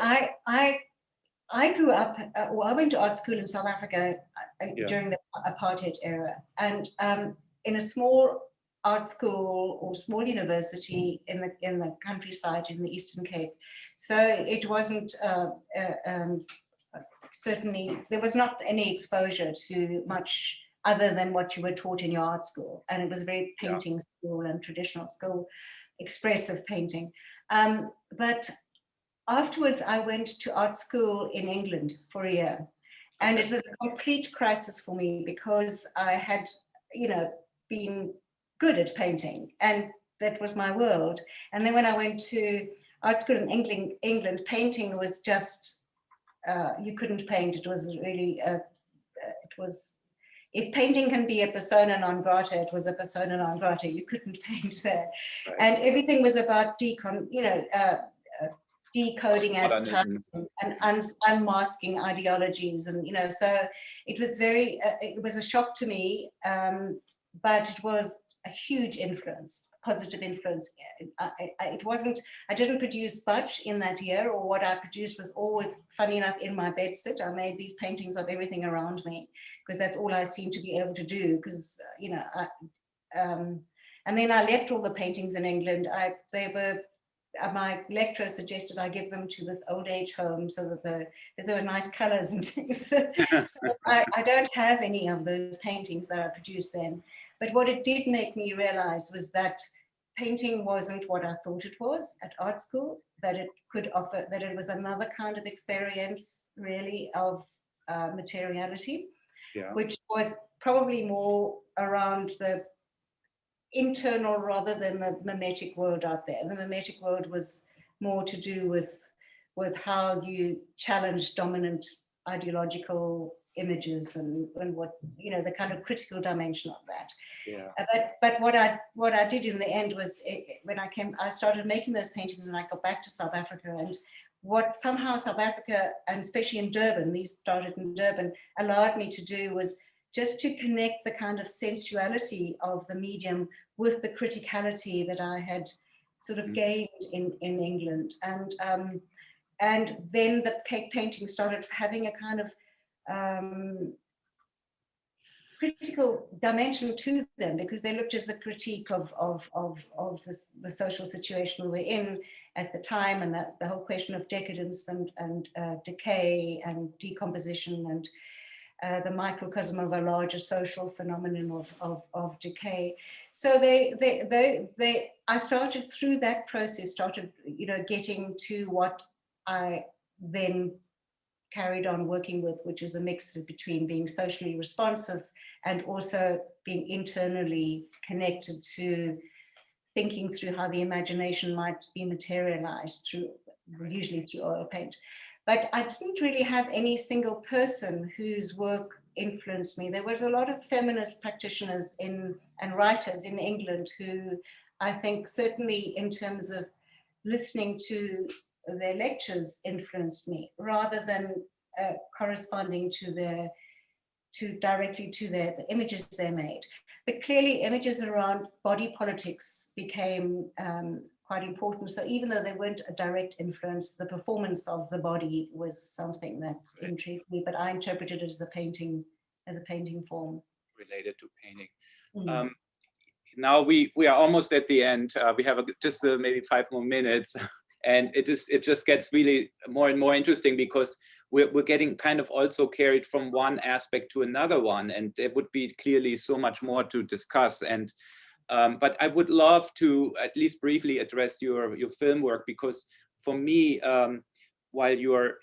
I grew up, I went to art school in South Africa during the apartheid era, and in a small art school or small university in the countryside in the Eastern Cape. So it wasn't, certainly, there was not any exposure to much other than what you were taught in your art school. And it was a very painting school and traditional school, expressive painting. But afterwards, I went to art school in England for a year. And it was a complete crisis for me because I had, been good at painting, and that was my world. And then when I went to art school in England, painting was just, you couldn't paint. It was really, if painting can be a persona non grata, it was a persona non grata. You couldn't paint there. Right. And everything was about decoding and unmasking ideologies, and so it was very it was a shock to me, but it was a huge influence, positive influence. I didn't produce much in that year, or what I produced was always, funny enough, in my bedsit. I made these paintings of everything around me because that's all I seemed to be able to do, because and then I left all the paintings in England. My lecturer suggested I give them to this old age home so that there were nice colors and things. So I don't have any of those paintings that I produced then. But what it did make me realize was that painting wasn't what I thought it was at art school, that it could offer, that it was another kind of experience really of materiality, which was probably more around the internal rather than the mimetic world out there. The mimetic world was more to do with how you challenge dominant ideological images and what, the kind of critical dimension of that. But what I did in the end was, when I started making those paintings and I got back to South Africa, and what somehow South Africa, and especially in Durban, these started in Durban, allowed me to do was just to connect the kind of sensuality of the medium with the criticality that I had sort of gained in England. And and then the cake painting started having a kind of critical dimension to them, because they looked as a critique of the social situation we're in at the time, and that the whole question of decadence and decay and decomposition and the microcosm of a larger social phenomenon of decay. So I started through that process, getting to what I then carried on working with, which is a mix between being socially responsive and also being internally connected to thinking through how the imagination might be materialized usually through oil paint. But I didn't really have any single person whose work influenced me. There was a lot of feminist practitioners and writers in England who I think certainly in terms of listening to their lectures influenced me, rather than corresponding directly to the images they made. But clearly images around body politics became quite important. So even though they weren't a direct influence, the performance of the body was something that intrigued me, but I interpreted it as a painting form. Related to painting. Now we are almost at the end. We have just maybe 5 more minutes. And it just gets really more and more interesting, because we're getting kind of also carried from one aspect to another one, and there would be clearly so much more to discuss. And but I would love to at least briefly address your film work, because for me, while your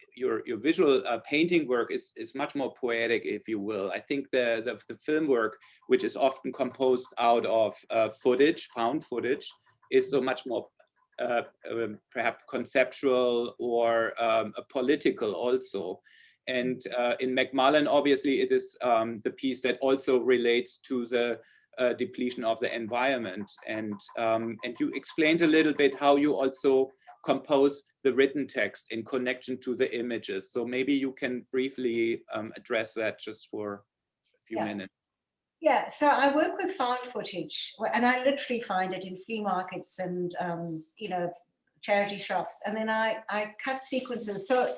visual painting work is much more poetic, if you will, I think the film work, which is often composed out of found footage, is so much more perhaps conceptual or political also. And in McMullen, obviously, it is the piece that also relates to the depletion of the environment. And you explained a little bit how you also compose the written text in connection to the images. So maybe you can briefly address that just for a few minutes. Yeah, so I work with found footage, and I literally find it in flea markets and charity shops, and then I cut sequences. So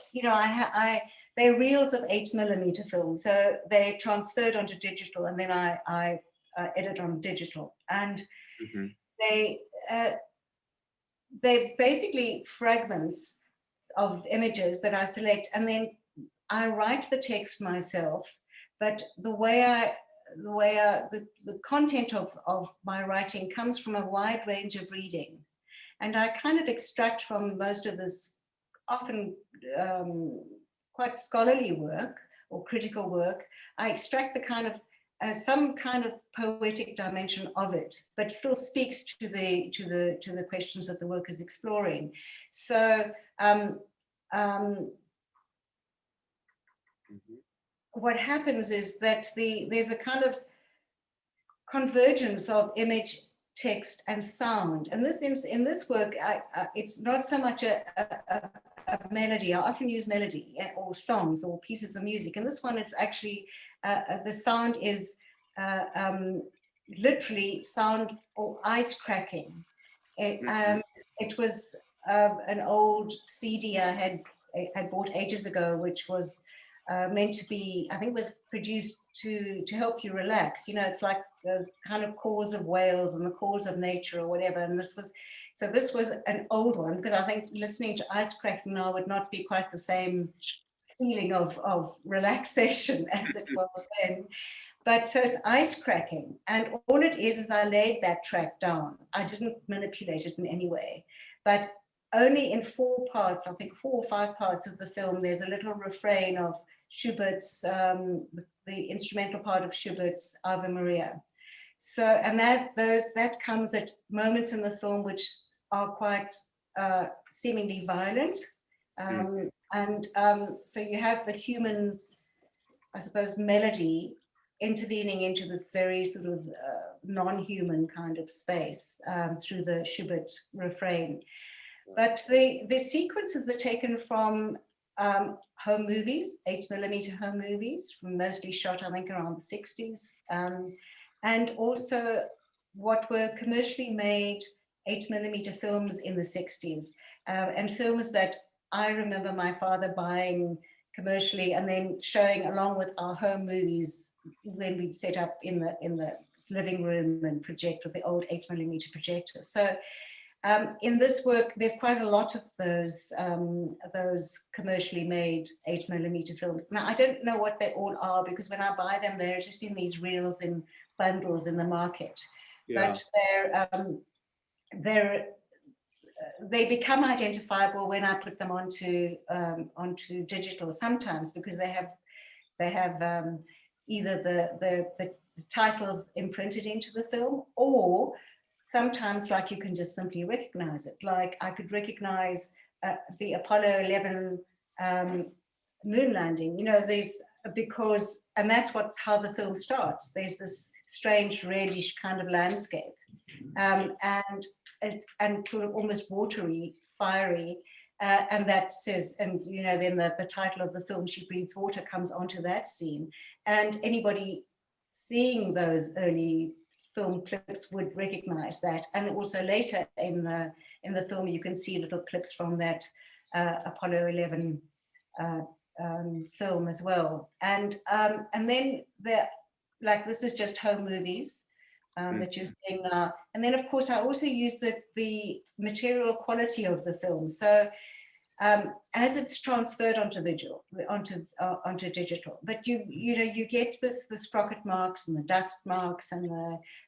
they're reels of 8mm film, so they transferred onto digital, and then I edit on digital, and they're basically fragments of images that I select, and then I write the text myself. But the content of my writing comes from a wide range of reading. And I kind of extract from most of this often quite scholarly work or critical work. I extract the kind of some kind of poetic dimension of it, but still speaks to the questions that the work is exploring. So what happens is that there's a kind of convergence of image, text, and sound. And in this work, it's not so much a melody. I often use melody or songs or pieces of music. In this one, it's actually the sound is literally sound or ice cracking. It was an old CD I had bought ages ago, which was meant to be, I think it was produced to help you relax. It's like those kind of calls of whales and the calls of nature or whatever. And this was an old one, because I think listening to ice cracking now would not be quite the same feeling of relaxation as it was then. But so it's ice cracking. And all it is I laid that track down. I didn't manipulate it in any way. But only in 4 parts, I think 4 or 5 parts of the film, there's a little refrain of Schubert's, the instrumental part of Schubert's Ave Maria. So, and that comes at moments in the film which are quite seemingly violent. So you have the human, I suppose, melody intervening into this very sort of non-human kind of space through the Schubert refrain. But the sequences are taken from home movies, 8mm home movies, mostly shot, I think, around the 60s, and also what were commercially made 8mm films in the 60s, and films that I remember my father buying commercially and then showing along with our home movies when we'd set up in the living room and project with the old 8mm projector. So in this work, there's quite a lot of those commercially made 8mm films. Now, I don't know what they all are because when I buy them, they're just in these reels in bundles in the market. Yeah. But they become identifiable when I put them onto digital sometimes because they have either the titles imprinted into the film, or sometimes like you can just simply recognize it. Like I could recognize the Apollo 11 moon landing, you know, and that's how the film starts. There's this strange reddish kind of landscape and sort of almost watery, fiery. And that says, and you know, then the title of the film, She Breathes Water, comes onto that scene. And anybody seeing those early film clips would recognize that. And also later in the film, you can see little clips from that Apollo 11 film as well. And then this is just home movies that you're seeing now. And then of course, I also use the material quality of the film. So as it's transferred onto digital, but you get the sprocket marks and the dust marks and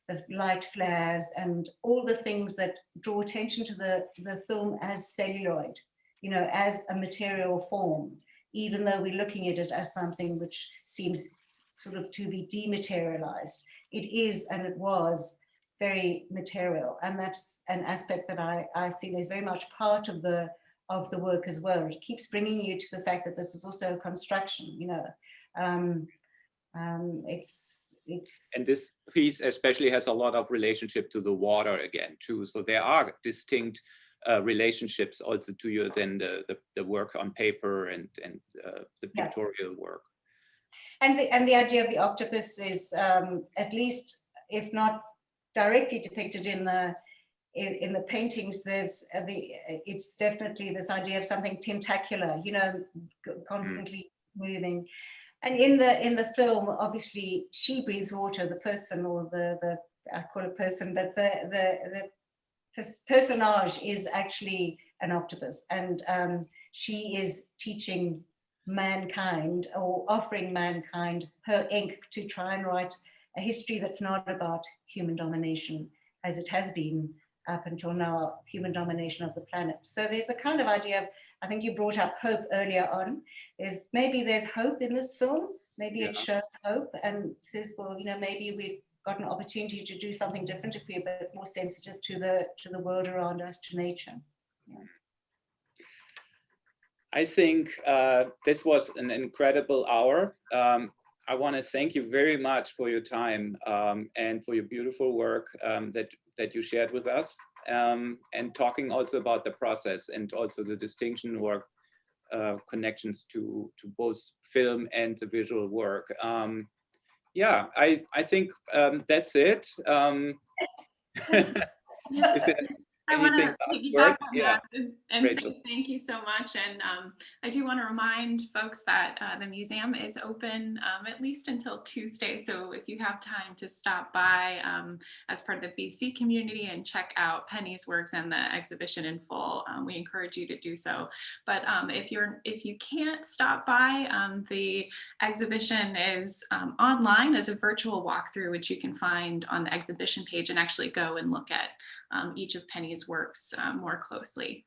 the light flares and all the things that draw attention to the film as celluloid, you know, as a material form, even though we're looking at it as something which seems sort of to be dematerialized. It is, and it was, very material, and that's an aspect that I feel is very much part of the work as well. It keeps bringing you to the fact that this is also a construction, you know. And this piece especially has a lot of relationship to the water again too. So there are distinct relationships also to you than the work on paper and the pictorial work. And the idea of the octopus is at least, if not directly depicted in the paintings, it's definitely this idea of something tentacular, you know, constantly moving. And in the film, obviously, She Breathes Water, the person, or I call it person, but the personage is actually an octopus, and she is teaching mankind, or offering mankind, her ink to try and write a history that's not about human domination, as it has been up until now, human domination of the planet. So there's a kind of idea of, I think you brought up hope earlier on, is maybe there's hope in this film, maybe it shows hope and says, well, you know, maybe we've got an opportunity to do something different if we're a bit more sensitive to the world around us, to nature. Yeah. I think this was an incredible hour. I want to thank you very much for your time and for your beautiful work that you shared with us, and talking also about the process and also the distinction or connections to both film and the visual work. Yeah, I think that's it. I want to piggyback on that and Rachel. say thank you so much. And I do want to remind folks that the museum is open at least until Tuesday. So if you have time to stop by as part of the BC community and check out Penny's works and the exhibition in full, we encourage you to do so. But if you can't stop by, the exhibition is online as a virtual walkthrough, which you can find on the exhibition page and actually go and look at each of Penny's works more closely.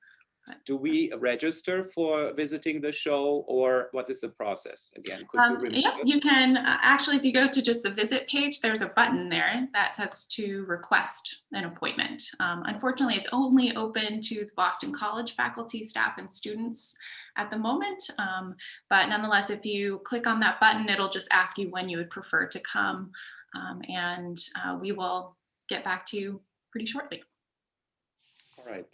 Do we register for visiting the show, or what is the process again? Could you remind us? You can actually, if you go to just the visit page, there's a button there that says to request an appointment. Unfortunately, it's only open to the Boston College faculty, staff, and students at the moment. But nonetheless, if you click on that button, it'll just ask you when you would prefer to come, and we will get back to you pretty shortly. All right.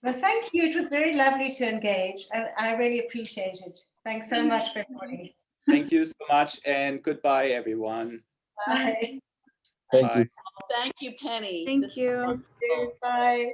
Well, thank you. It was very lovely to engage. I really appreciate it. Thanks so much, everybody. Thank you so much, and goodbye, everyone. Bye. Thank you. Thank you, Penny. Thank you. Bye.